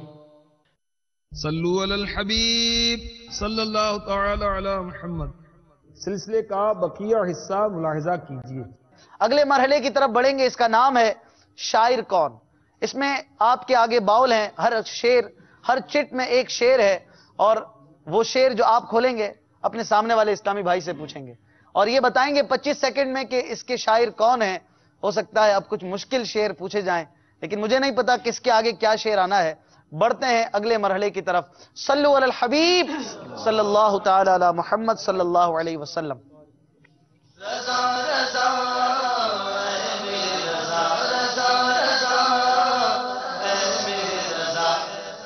صلو علی الحبیب صلی اللہ تعالی علی محمد۔ سلسلے کا بقیہ حصہ ملاحظہ کیجیے۔ اگلے مرحلے کی طرف بڑھیں گے، اس کا نام ہے شاعر کون۔ اس میں آپ کے آگے باؤل ہیں، ہر چٹ میں ایک شعر ہے، اور وہ شعر جو آپ کھولیں گے اپنے سامنے والے اسلامی بھائی سے پوچھیں گے، اور یہ بتائیں گے 25 سیکنڈ میں کہ اس کے شاعر کون ہیں۔ ہو سکتا ہے اب کچھ مشکل شعر پوچھے جائیں، لیکن مجھے نہیں پتا کس کے آگے کیا شعر آنا ہے۔ بڑھتے ہیں اگلے مرحلے کی طرف۔ صلو علی الحبیب صلی اللہ تعالی علی محمد صلی اللہ علیہ وسلم۔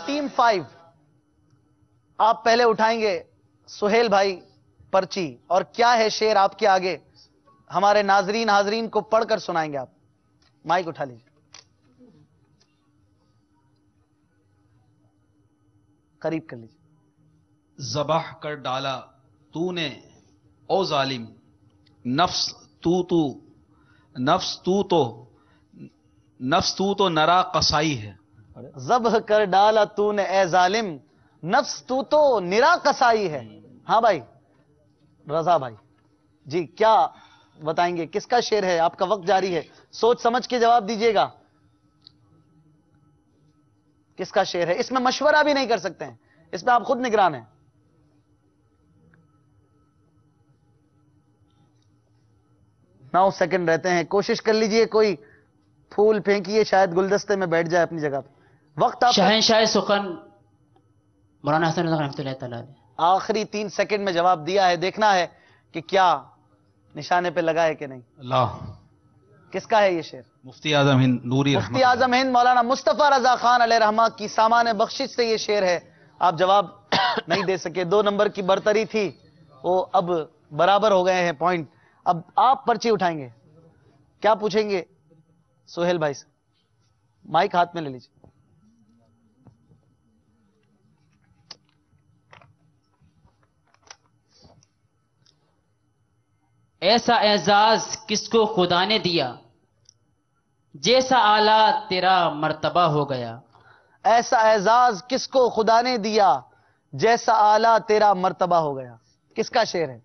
ٹیم 5 آپ پہلے اٹھائیں گے، سہیل بھائی پرچی، اور کیا ہے شعر آپ کے آگے، ہمارے حاضرین کو پڑھ کر سنائیں گے۔ آپ مائک اٹھا لیجیے، قریب کر لیجیے۔ ذبح کر ڈالا تو نے او ظالم، نفس تو نرا قصائی ہے۔ ذبح کر ڈالا تو نے اے ظالم، نفس تو نرا قصائی ہے۔ ہاں بھائی رضا بھائی جی، کیا بتائیں گے، کس کا شعر ہے؟ آپ کا وقت جاری ہے، سوچ سمجھ کے جواب دیجیے گا۔ کس کا شعر ہے؟ اس میں مشورہ بھی نہیں کر سکتے ہیں، اس میں آپ خود نگران ہیں۔ نو سیکنڈ رہتے ہیں، کوشش کر لیجئے، کوئی پھول پھینکیے، شاید گلدستے میں بیٹھ جائے اپنی جگہ پہ۔ وقت آپ شہنشاہ سخن مولانا حسن رضا رحمۃ اللہ تعالی علیہ۔ آخری 3 سیکنڈ میں جواب دیا ہے، دیکھنا ہے کہ کیا نشانے پہ لگا ہے کہ نہیں۔ اللہ، کس کا ہے یہ شعر؟ مفتی اعظم ہند نوری رحمۃ مفتی اعظم ہند مولانا مصطفیٰ رضا خان علیہ رحمہ کی سامان بخشش سے یہ شعر ہے۔ آپ جواب نہیں دے سکے، 2 نمبر کی برتری تھی، وہ اب برابر ہو گئے ہیں پوائنٹ۔ اب آپ پرچی اٹھائیں گے، کیا پوچھیں گے سہیل بھائی سے؟ مائک ہاتھ میں لے لیجیے۔ ایسا اعزاز کس کو خدا نے دیا، جیسا آلہ تیرا مرتبہ ہو گیا۔ ایسا اعزاز کس کو خدا نے دیا، جیسا آلہ تیرا مرتبہ ہو گیا۔ کس کا شعر ہے؟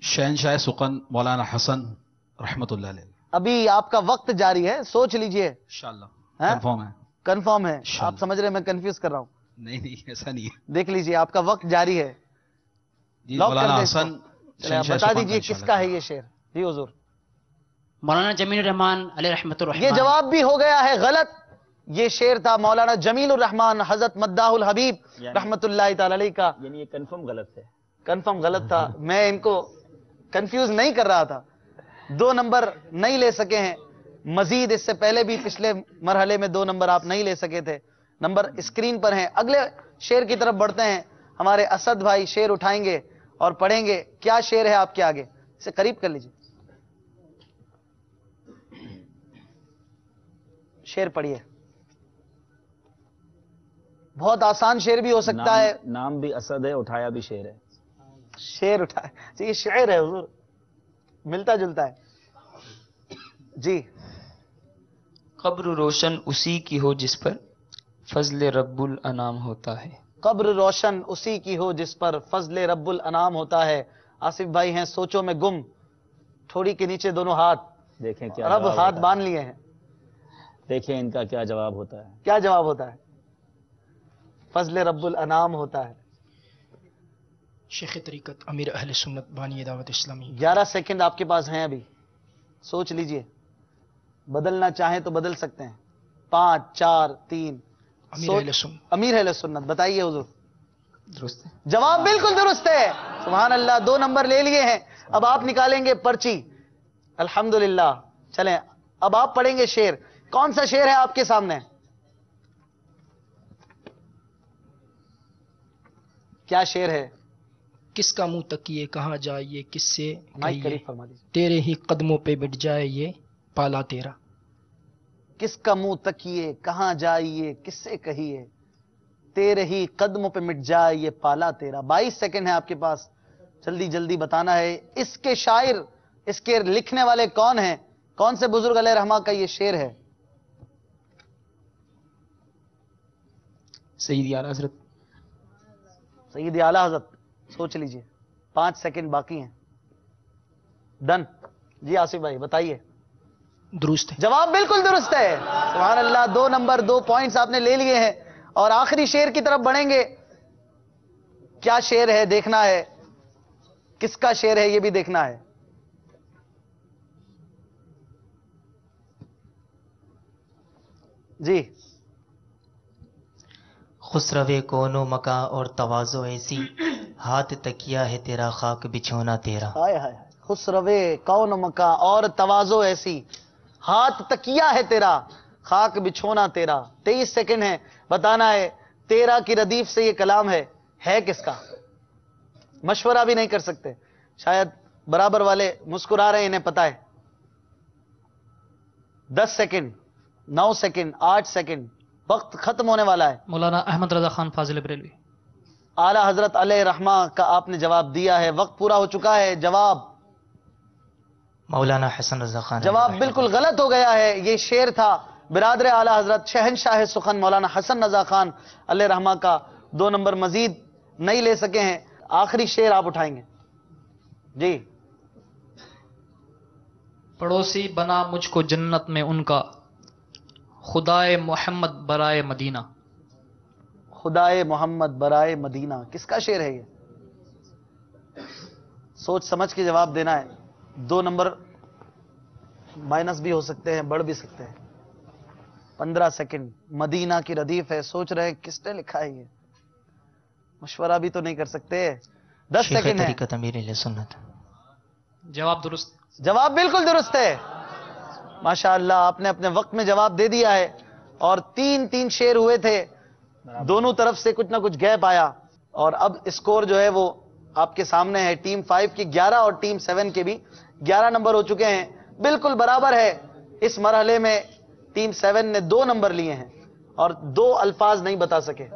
شہنشاہ سخن مولانا حسن رحمۃ اللہ علیہ۔ ابھی آپ کا وقت جاری ہے، سوچ لیجئے۔ انشاءاللہ کنفرم ہے۔ کنفرم ہے؟ آپ سمجھ رہے ہیں میں کنفیوز کر رہا ہوں؟ نہیں ایسا نہیں ہے، دیکھ لیجئے، آپ کا وقت جاری ہے۔ جی مولانا حسن بتا دیجئے کس کا ہے یہ شعر؟ جی حضور۔ مولانا جمیل الرحمان علیہ رحمۃ الرحمان۔ یہ جواب بھی ہو گیا ہے غلط، یہ شعر تھا مولانا جمیل الرحمان حضرت مداح الحبیب رحمت اللہ تعالی علیہ کا۔ یعنی یہ کنفرم غلط ہے؟ کنفرم غلط تھا، میں ان کو کنفیوز نہیں کر رہا تھا۔ 2 نمبر نہیں لے سکے ہیں، مزید اس سے پہلے بھی پچھلے مرحلے میں 2 نمبر آپ نہیں لے سکے تھے۔ نمبر اسکرین پر ہیں۔ اگلے شعر کی طرف بڑھتے ہیں، ہمارے اسد بھائی شعر اٹھائیں گے اور پڑھیں گے۔ کیا شعر ہے آپ کے آگے؟ اسے قریب کر لیجیے، شعر پڑھیے۔ بہت آسان شعر بھی ہو سکتا ہے، نام بھی اسد ہے، اٹھایا بھی شعر ہے۔ شعر اٹھایا، یہ شعر ہے حضور، ملتا جلتا ہے جی۔ قبر روشن اسی کی ہو جس پر فضل رب الانام ہوتا ہے۔ قبر روشن اسی کی ہو جس پر فضل رب الانام ہوتا ہے۔ آصف بھائی ہیں سوچوں میں گم، تھوڑی کے نیچے دونوں ہاتھ، دیکھیں کیا رب ہاتھ باندھ لیے ہیں، دیکھیں ان کا کیا جواب ہوتا ہے۔ کیا جواب ہوتا ہے؟ فضل رب الانام ہوتا ہے۔ شیخ طریقت امیر اہل سنت بانی دعوت اسلامی. 11 سیکنڈ آپ کے پاس ہیں ابھی, سوچ لیجئے, بدلنا چاہیں تو بدل سکتے ہیں. 5 4 3. امیر اہل سنت, بتائیے حضور. درست ہے. جواب بالکل درست ہے. سبحان اللہ, 2 نمبر لے لیے ہیں. اب آپ نکالیں گے پرچی. الحمدللہ. چلیں اب آپ پڑھیں گے شعر. کون سا شعر ہے آپ کے سامنے؟ کیا شعر ہے؟ کس کا منہ تکیے کہاں جائیے کس سے مائک قریب فرما دیجیے. تیرے ہی قدموں پہ مٹ جائے یہ پالا تیرا. کس کا منہ تکیے کہاں جائیے کس سے کہیے تیرے ہی قدموں پہ مٹ جائے یہ پالا تیرا. 22 سیکنڈ ہے آپ کے پاس, جلدی جلدی بتانا ہے. اس کے شاعر, اس کے لکھنے والے کون ہیں؟ کون سے بزرگ علیہ رحمہ کا یہ شعر ہے؟ سیدی اعلیٰ حضرت. سیدی اعلیٰ حضرت. سوچ لیجئے, 5 سیکنڈ باقی ہیں. ڈن. جی آصف بھائی بتائیے. درست ہے. جواب بالکل درست ہے. سبحان اللہ, 2 نمبر 2 پوائنٹس آپ نے لے لیے ہیں. اور آخری شعر کی طرف بڑھیں گے. کیا شعر ہے دیکھنا ہے, کس کا شعر ہے یہ بھی دیکھنا ہے. جی. خسروے کون و مکاں اور تواضع ایسی ہاتھ تکیا ہے تیرا خاک بچھونا تیرا. ہائے ہائے. خسروے کون و مکاں اور تواضع ایسی ہاتھ تکیا ہے تیرا خاک بچھونا تیرا. 23 سیکنڈ ہے, بتانا ہے تیرا کی ردیف سے یہ کلام ہے کس کا؟ مشورہ بھی نہیں کر سکتے. شاید برابر والے مسکرا رہے ہیں, انہیں پتا ہے. 10 سیکنڈ, 9 سیکنڈ, 8 سیکنڈ, وقت ختم ہونے والا ہے. مولانا احمد رضا خان فاضل بریلوی. اعلیٰ حضرت علیہ رحمہ کا آپ نے جواب دیا ہے, وقت پورا ہو چکا ہے. جواب مولانا حسن رضا خان. جواب بالکل غلط ہو گیا ہے. یہ شعر تھا برادر اعلیٰ حضرت شہنشاہ سخن مولانا حسن رضا خان علیہ رحمہ کا. 2 نمبر مزید نہیں لے سکے ہیں. آخری شعر آپ اٹھائیں گے. جی. پڑوسی بنا مجھ کو جنت میں ان کا خدائے محمد برائے مدینہ. خدائے محمد برائے مدینہ کس کا شعر ہے یہ؟ سوچ سمجھ کے جواب دینا ہے. 2 نمبر مائنس بھی ہو سکتے ہیں, بڑھ بھی سکتے ہیں. 15 سیکنڈ. مدینہ کی ردیف ہے. سوچ رہے کس نے لکھا ہے یہ, مشورہ بھی تو نہیں کر سکتے. 10 سیکنڈ ہے. طریقت امیر اہل سنت. جواب درست. جواب بالکل درست ہے. ماشاءاللہ آپ نے اپنے وقت میں جواب دے دیا ہے. اور 3 شعر ہوئے تھے, دونوں طرف سے کچھ نہ کچھ گیپ آیا. اور اب اسکور جو ہے وہ آپ کے سامنے ہے. ٹیم 5 کی 11 اور ٹیم 7 کے بھی 11 نمبر ہو چکے ہیں. بالکل برابر ہے. اس مرحلے میں ٹیم 7 نے 2 نمبر لیے ہیں اور 2 الفاظ نہیں بتا سکے.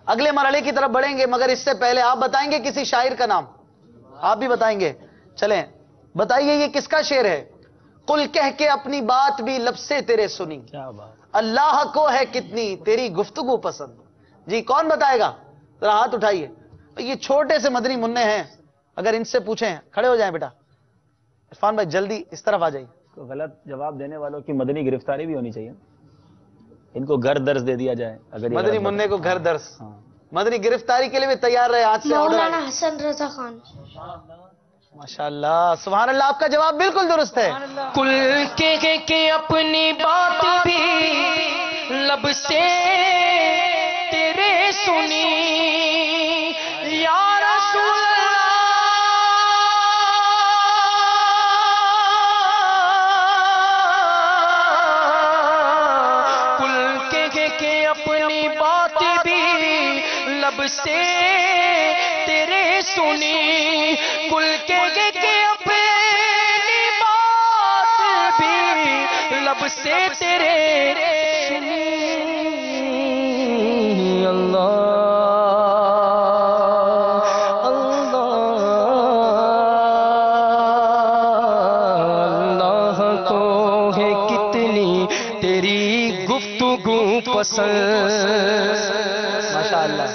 اگلے مرحلے کی طرف بڑھیں گے, مگر اس سے پہلے آپ بتائیں گے کسی شاعر کا نام. آپ بھی بتائیں گے. چلیں بتائیے یہ کس کا شعر ہے. قل کہہ کے اپنی بات بھی لب سے تیرے سنی, اللہ کو ہے کتنی تیری گفتگو پسند. جی کون بتائے گا؟ ذرا ہاتھ اٹھائیے. یہ چھوٹے سے مدنی منع ہیں, اگر ان سے پوچھیں. کھڑے ہو جائیں بیٹا. عرفان بھائی جلدی اس طرف آ جائیے. غلط جواب دینے والوں کی مدنی گرفتاری بھی ہونی چاہیے. ان کو گھر درس دے دیا جائے. اگر مدنی منع کو گھر درس. مدنی گرفتاری کے لیے بھی تیار رہے. آج سے مولانا حسن رضا خان. ماشاءاللہ سبحان اللہ, آپ کا جواب بالکل درست ہے. کل کے اپنی بات بھی لب سے تیرے سنی یا رسول اللہ. کل کے اپنی بات بھی لب سے تیرے سنی, کل کے اپنی بات بھی لب سے تیرے سنی. اللہ اللہ کو ہے کتنی تیری گفتگو پسند. ماشاءاللہ.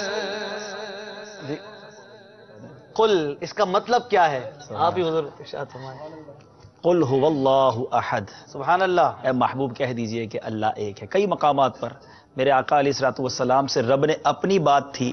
قل اس کا مطلب کیا ہے؟ آپ ہی حضور ارشاد فرمائیں. قل هو اللہ احد. سبحان اللہ. اے محبوب کہہ دیجئے کہ اللہ ایک ہے. کئی مقامات پر میرے آقا علیہ الصلوۃ والسلام سے رب نے اپنی بات تھی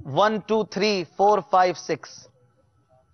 1 2 3 4 5 6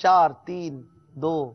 4 3 2।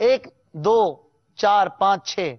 1 2 4 5 6,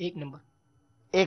1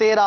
13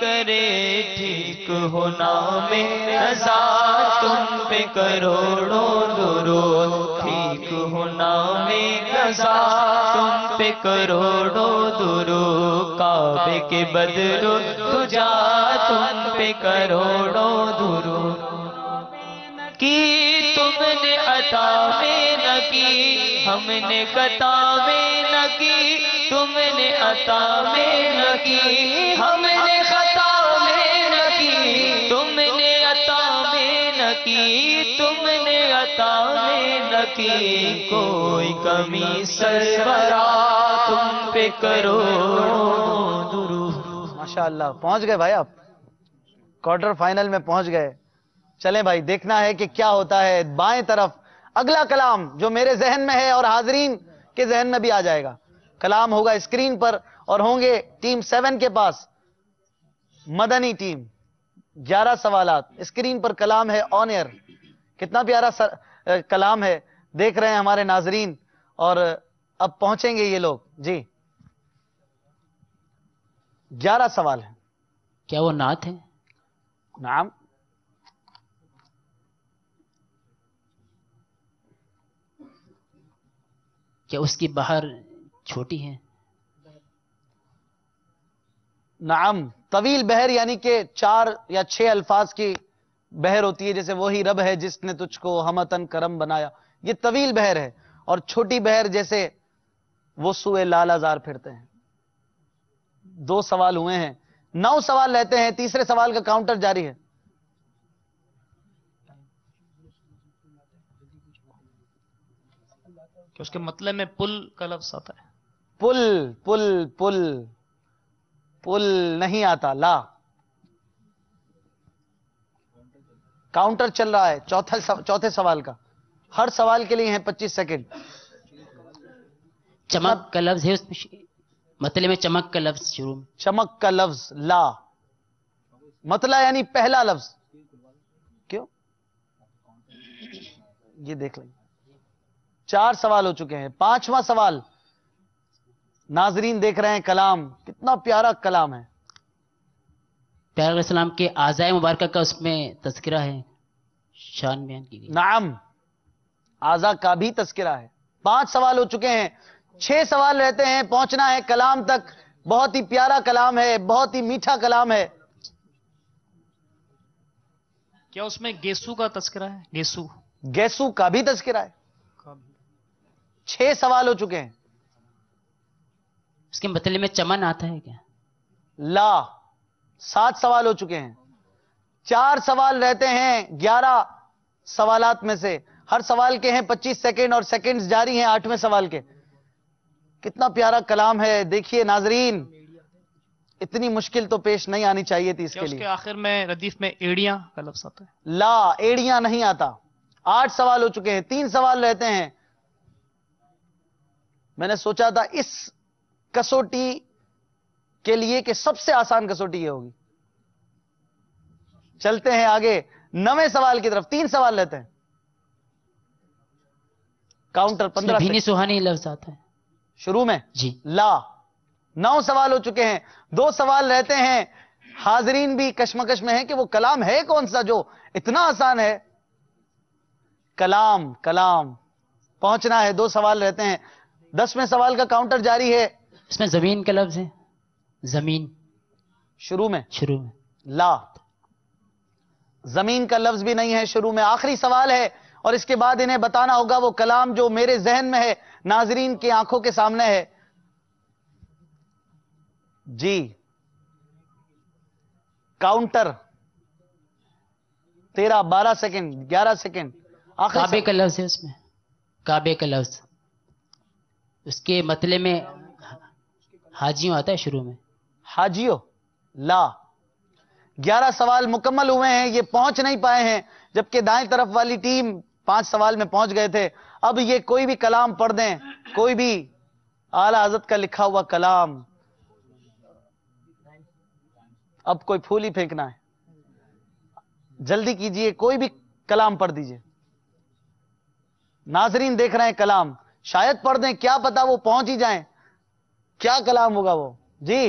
کرے ٹھیک ہو نام رضا تم پہ کروڑوں درود ٹھیک ہو نام رضا تم پہ کروڑوں درود کعبے کے بدرو تجا تم پہ کروڑوں درود کی تم نے عطا میں نہ کی ہم نے قطع میں نہ کی تم نے عطا میں نہ کی ہم نے خطا میں نہ کی تم نے عطا میں نہ کی تم نے عطا میں نہ کی کوئی کمی سربراہ تم پہ کرو درود. ماشاءاللہ پہنچ گئے بھائی، آپ کوارٹر فائنل میں پہنچ گئے. چلیں بھائی، دیکھنا ہے کہ کیا ہوتا ہے. بائیں طرف اگلا کلام جو میرے ذہن میں ہے اور حاضرین کے ذہن میں بھی آ جائے گا. کلام ہوگا اسکرین پر اور ہوں گے ٹیم 7 کے پاس مدنی ٹیم. 11 سوالات اسکرین پر کلام ہے آن ایئر. کتنا پیارا کلام ہے، دیکھ رہے ہیں ہمارے ناظرین. اور اب پہنچیں گے یہ لوگ. جی 11 سوال ہیں. کیا وہ نعت ہے؟ نعم. کیا اس کی بہر چھوٹی ہے؟ نعم. طویل بہر یعنی کہ 4 یا 6 الفاظ کی بہر ہوتی ہے، جیسے وہی رب ہے جس نے تجھ کو ہمتن کرم بنایا، یہ طویل بہر ہے. اور چھوٹی بہر جیسے وہ سوئے لال آزار پھرتے ہیں. 2 سوال ہوئے ہیں، 9 سوال رہتے ہیں. تیسرے سوال کا کاؤنٹر جاری ہے. کہ اس کے مطلب میں پل کا لفظ آتا ہے. پل پل پل پل نہیں آتا. لا. کاؤنٹر چل رہا ہے چوتھے سوال کا. ہر سوال کے لیے ہیں 25 سیکنڈ. چمک کا لفظ ہے اس میں، مطلب میں چمک کا لفظ شروع میں. چمک کا لفظ لا. مطلب یعنی پہلا لفظ. کیوں؟ یہ دیکھ لیں. 4 سوال ہو چکے ہیں. 5واں سوال. ناظرین دیکھ رہے ہیں کلام، کتنا پیارا کلام ہے. پیارے علیہ السلام کے اعضائے مبارکہ کا اس میں تذکرہ ہے، شان بیان کی گئی. نعم، اعضاء کا بھی تذکرہ ہے. 5 سوال ہو چکے ہیں. 6 سوال رہتے ہیں. پہنچنا ہے کلام تک. بہت ہی پیارا کلام ہے، بہت ہی میٹھا کلام ہے. کیا اس میں گیسو کا تذکرہ ہے؟ گیسو گیسو کا بھی تذکرہ ہے. 6 سوال ہو چکے ہیں. اس کے مطلب میں چمن آتا ہے کیا؟ لا. 7 سوال ہو چکے ہیں. 4 سوال رہتے ہیں 11 سوالات میں سے. ہر سوال کے ہیں 25 سیکنڈ اور سیکنڈز جاری ہیں 8ویں سوال کے. کتنا پیارا کلام ہے. دیکھیے ناظرین، اتنی مشکل تو پیش نہیں آنی چاہیے تھی اس کے لیے. اس کے آخر میں ردیف میں ایڑیاں کا لفظ آتا ہے. لا، ایڑیاں نہیں آتا. 8 سوال ہو چکے ہیں. 3 سوال رہتے ہیں. میں نے سوچا تھا اس کسوٹی کے لیے کہ سب سے آسان کسوٹی یہ ہوگی. چلتے ہیں آگے 9ویں سوال کی طرف. 3 سوال رہتے ہیں. کاؤنٹر 15 بھینی سوہانی لفظ آتا ہے شروع میں. جی. لا. 9 سوال ہو چکے ہیں. 2 سوال رہتے ہیں. حاضرین بھی کشمکش میں ہیں کہ وہ کلام ہے کون سا جو اتنا آسان ہے. کلام کلام پہنچنا ہے. 2 سوال رہتے ہیں. 10ویں سوال کا کاؤنٹر جاری ہے. اس میں زمین کا لفظ ہے. زمین شروع میں. شروع میں. لا. زمین کا لفظ بھی نہیں ہے شروع میں. آخری سوال ہے اور اس کے بعد انہیں بتانا ہوگا وہ کلام جو میرے ذہن میں ہے، ناظرین کی آنکھوں کے سامنے ہے. جی کاؤنٹر 13 12 سیکنڈ 11 سیکنڈ. کعبے کا لفظ ہے اس میں. کعبے کا لفظ اس کے مطلب میں حاجیوں آتا ہے شروع میں. حاجیوں. لا. 11 سوال مکمل ہوئے ہیں. یہ پہنچ نہیں پائے ہیں، جبکہ دائیں طرف والی ٹیم 5 سوال میں پہنچ گئے تھے. اب یہ کوئی بھی کلام پڑھ دیں، کوئی بھی اعلی حضرت کا لکھا ہوا کلام. اب کوئی پھول ہی پھینکنا ہے. جلدی کیجئے، کوئی بھی کلام پڑھ دیجئے. ناظرین دیکھ رہے ہیں کلام، شاید پڑھ دیں، کیا پتا وہ پہنچ ہی جائیں. کیا کلام ہوگا وہ؟ جی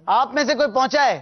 آپ میں سے کوئی پہنچا ہے؟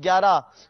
11।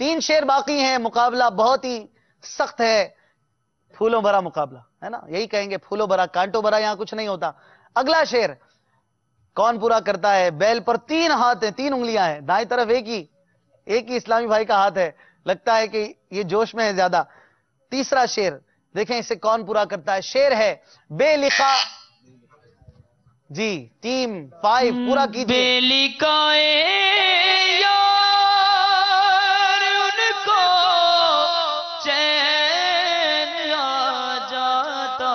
3 شعر باقی ہیں، مقابلہ بہت ہی سخت ہے، پھولوں بھرا مقابلہ ہے نا، یہی کہیں گے پھولوں بھرا، کانٹوں بھرا یہاں کچھ نہیں ہوتا۔ اگلا شعر کون پورا کرتا ہے؟ بیل پر 3 ہاتھ ہیں، 3 انگلیاں ہیں، دائیں طرف ایک ہی اسلامی بھائی کا ہاتھ ہے، لگتا ہے کہ یہ جوش میں ہے زیادہ۔ تیسرا شعر دیکھیں اسے کون پورا کرتا ہے، شعر ہے بے لقا، جی ٹیم 5 پورا کیجئے۔ بے لقائے یار ان کو چین آ جاتا،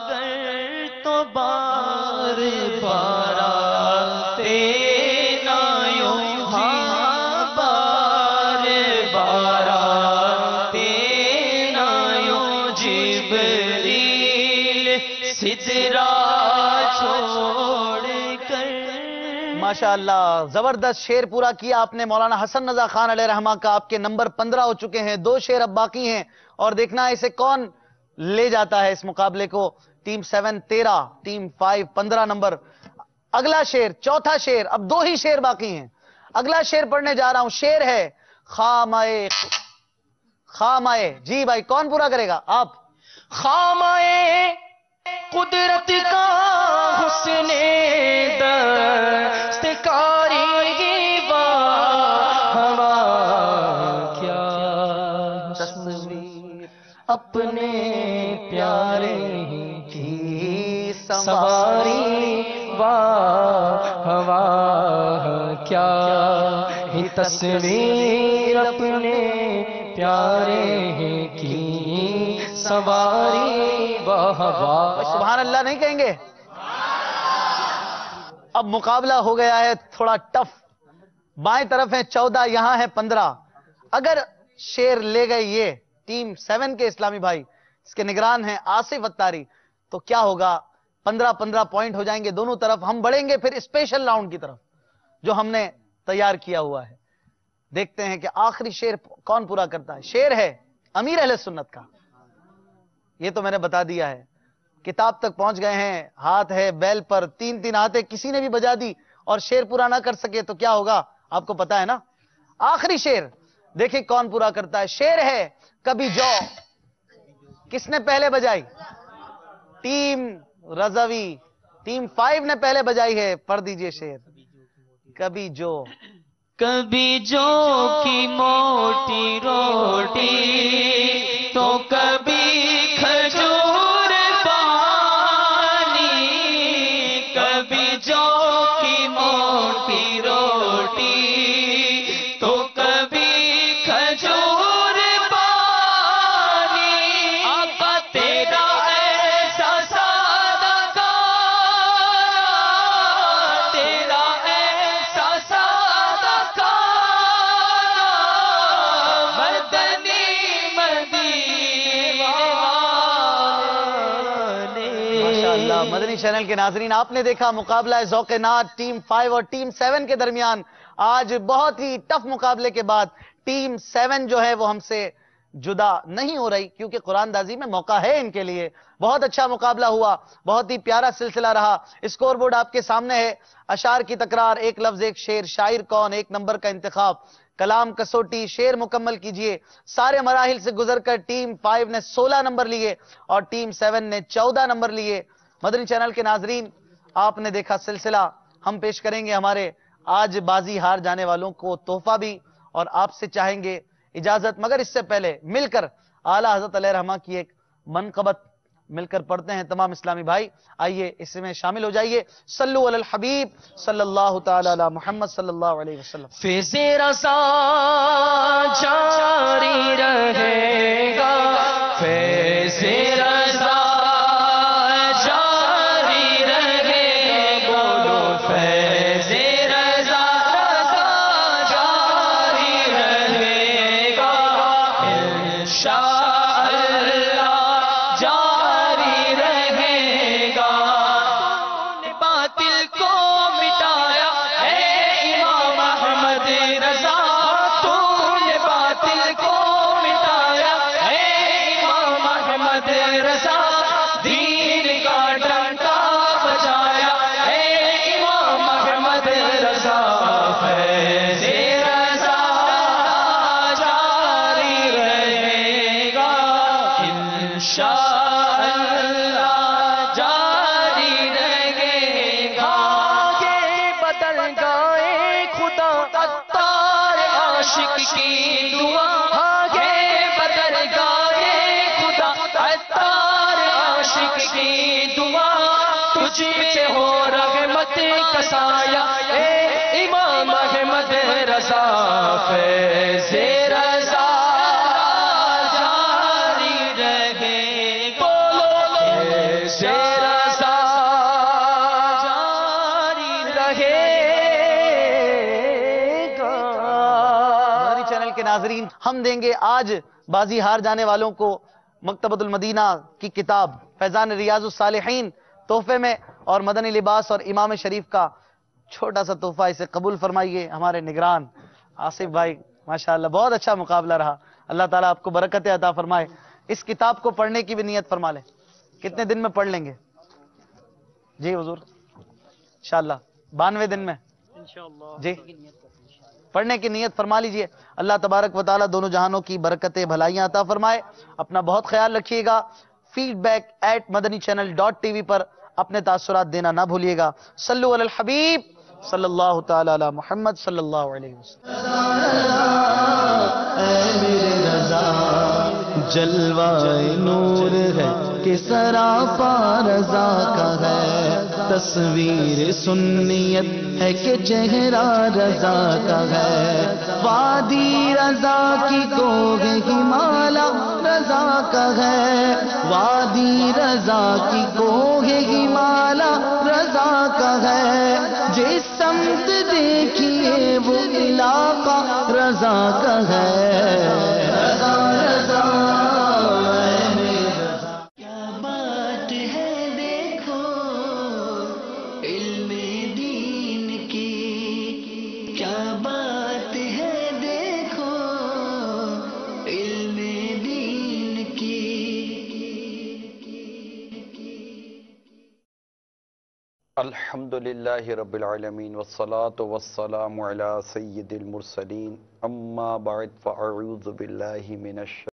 گر تو بار بار آتے نہ یوں، ہاں بار بار آتے نہ یوں، جبریل سدرا ماشاءاللہ زبردست شعر پورا کیا آپ نے مولانا حسن رضا خان علیہ رحمہ کا، آپ کے نمبر 15 ہو چکے ہیں، 2 شعر اب باقی ہیں اور دیکھنا ہے اسے کون لے جاتا ہے اس مقابلے کو۔ Team 7 13، team 5 15 number. اگلا شعر، چوتھا شعر، اب 2 ہی شعر باقی ہیں، اگلا شعر پڑھنے جا رہا ہوں، شعر ہے خامائے، جی بھائی کون پورا کرے گا؟ آپ۔ خامائے قدرت کا حسن دستکاری ہوا، کیا تصویر اپنے پیارے کی سواری، ہوا کیا ہی تصویر اپنے پیارے کی سواری، سبحان اللہ نہیں کہیں گے؟ اب مقابلہ ہو گیا ہے تھوڑا ٹف، بائیں طرف ہیں 14، یہاں ہے 15۔ اگر شعر لے گئے یہ ٹیم 7 کے اسلامی بھائی، اس کے نگران ہیں آصف اتاری، تو کیا ہوگا؟ 15-15 پوائنٹ ہو جائیں گے دونوں طرف، ہم بڑھیں گے پھر اسپیشل راؤنڈ کی طرف جو ہم نے تیار کیا ہوا ہے۔ دیکھتے ہیں کہ آخری شعر کون پورا کرتا ہے۔ شعر ہے امیر اہل سنت کا، یہ تو میں نے بتا دیا ہے، کتاب تک پہنچ گئے ہیں، ہاتھ ہے بیل پر، 3 ہاتھ ہے، کسی نے بھی بجا دی اور شعر پورا نہ کر سکے تو کیا ہوگا آپ کو پتا ہے نا۔ آخری شعر دیکھیں کون پورا کرتا ہے، شعر ہے کبھی جو، کس نے پہلے بجائی؟ ٹیم رضوی، ٹیم 5 نے پہلے بجائی ہے، پڑھ دیجئے شعر۔ کبھی جو، کبھی جو کی موٹی روٹی تو کبھی کھجور پانی، کبھی جو کی موٹی روٹی تو کبھی کھجور پانی، آقا تیرا ایسا سادہ کھانا، تیرا ایسا سادہ کھانا، مدنی ماشاءاللہ مدنی چینل کے ناظرین، آپ نے دیکھا مقابلہ ہے ذوق نعت ٹیم 5 اور ٹیم 7 کے درمیان۔ آج بہت ہی ٹف مقابلے کے بعد ٹیم 7 جو ہے وہ ہم سے جدا نہیں ہو رہی، کیونکہ قرآن دازی میں موقع ہے ان کے لیے۔ بہت اچھا مقابلہ ہوا، بہت ہی پیارا سلسلہ رہا۔ اسکور بورڈ آپ کے سامنے ہے، اشعار کی تکرار، 1 لفظ 1 شعر، شاعر کون، 1 نمبر کا انتخاب، کلام کسوٹی، شعر مکمل کیجئے۔ سارے مراحل سے گزر کر ٹیم 5 نے 16 نمبر لیے اور ٹیم 7 نے 14 نمبر لیے۔ مدنی چینل کے ناظرین، آپ نے دیکھا سلسلہ، ہم پیش کریں گے ہمارے آج بازی ہار جانے والوں کو تحفہ بھی، اور آپ سے چاہیں گے اجازت، مگر اس سے پہلے مل کر اعلیٰ حضرت علیہ رحمہ کی ایک منقبت مل کر پڑھتے ہیں تمام اسلامی بھائی۔ آئیے اس میں شامل ہو جائیے۔ صلو علی الحبیب صلی اللہ تعالی علی محمد صلی اللہ علیہ وسلم۔ فیض رضا جاری رہے گا، فیض رضا جاری رہے گا، فیض رضا جاری رہے گا، انشاءاللہ جاری رہے گا۔ باطل کو مٹایا اے امام احمد رضا، تو نے باطل کو مٹایا اے امام احمد اللہ جاری رہے گا، آگے بدل گئے خدا عطار عاشق کی دعا، آگے بدل گئے خدا عطار عاشق کی دعا، تجھ پہ ہو رحمت کا سایہ اے امام احمد رضا، فیض رضا جاری رہے گا، فیض رضا جاری رہے گا۔ مدنی چینل کے ناظرین، ہم دیں گے آج بازی ہار جانے والوں کو مکتبۃ المدینہ کی کتاب فیضان ریاض الصالحین تحفے میں، اور مدنی لباس اور امام شریف کا چھوٹا سا تحفہ، اسے قبول فرمائیے ہمارے نگران آصف بھائی۔ ماشاءاللہ بہت اچھا مقابلہ رہا، اللہ تعالیٰ آپ کو برکت عطا فرمائے۔ اس کتاب کو پڑھنے کی بھی نیت فرما لیں، کتنے دن میں پڑھ لیں گے جی حضور؟ انشاءاللہ 92 دن میں جی پڑھنے کی نیت فرما لیجئے۔ اللہ تبارک و تعالیٰ دونوں جہانوں کی برکتیں بھلائیاں عطا فرمائے۔ اپنا بہت خیال رکھیے گا۔ feedback@madanichannel.tv پر اپنے تاثرات دینا نہ بھولیے گا۔ صلو علی الحبیب صلی اللہ تعالی علی محمد صلی اللہ علیہ وسلم۔ اے میرے رضا جلوہ نور ہے کہ سراپا رضا کا ہے، تصویر سنیت ہے کہ چہرہ رضا کا ہے، وادی رضا کی کوہ ہمالا رضا کا ہے، وادی رضا کی کوہ ہمالا رضا کا ہے، جس سمت دیکھیے وہ علاقہ رضا کا ہے، رضا رضا کیا بات ہے دیکھو علم دین کی، کیا بات ہے دیکھو علم دین کی۔ الحمدللہ رب العالمین والصلاة والسلام علی سید المرسلین، اما بعد فاعوذ باللہ من الشیطان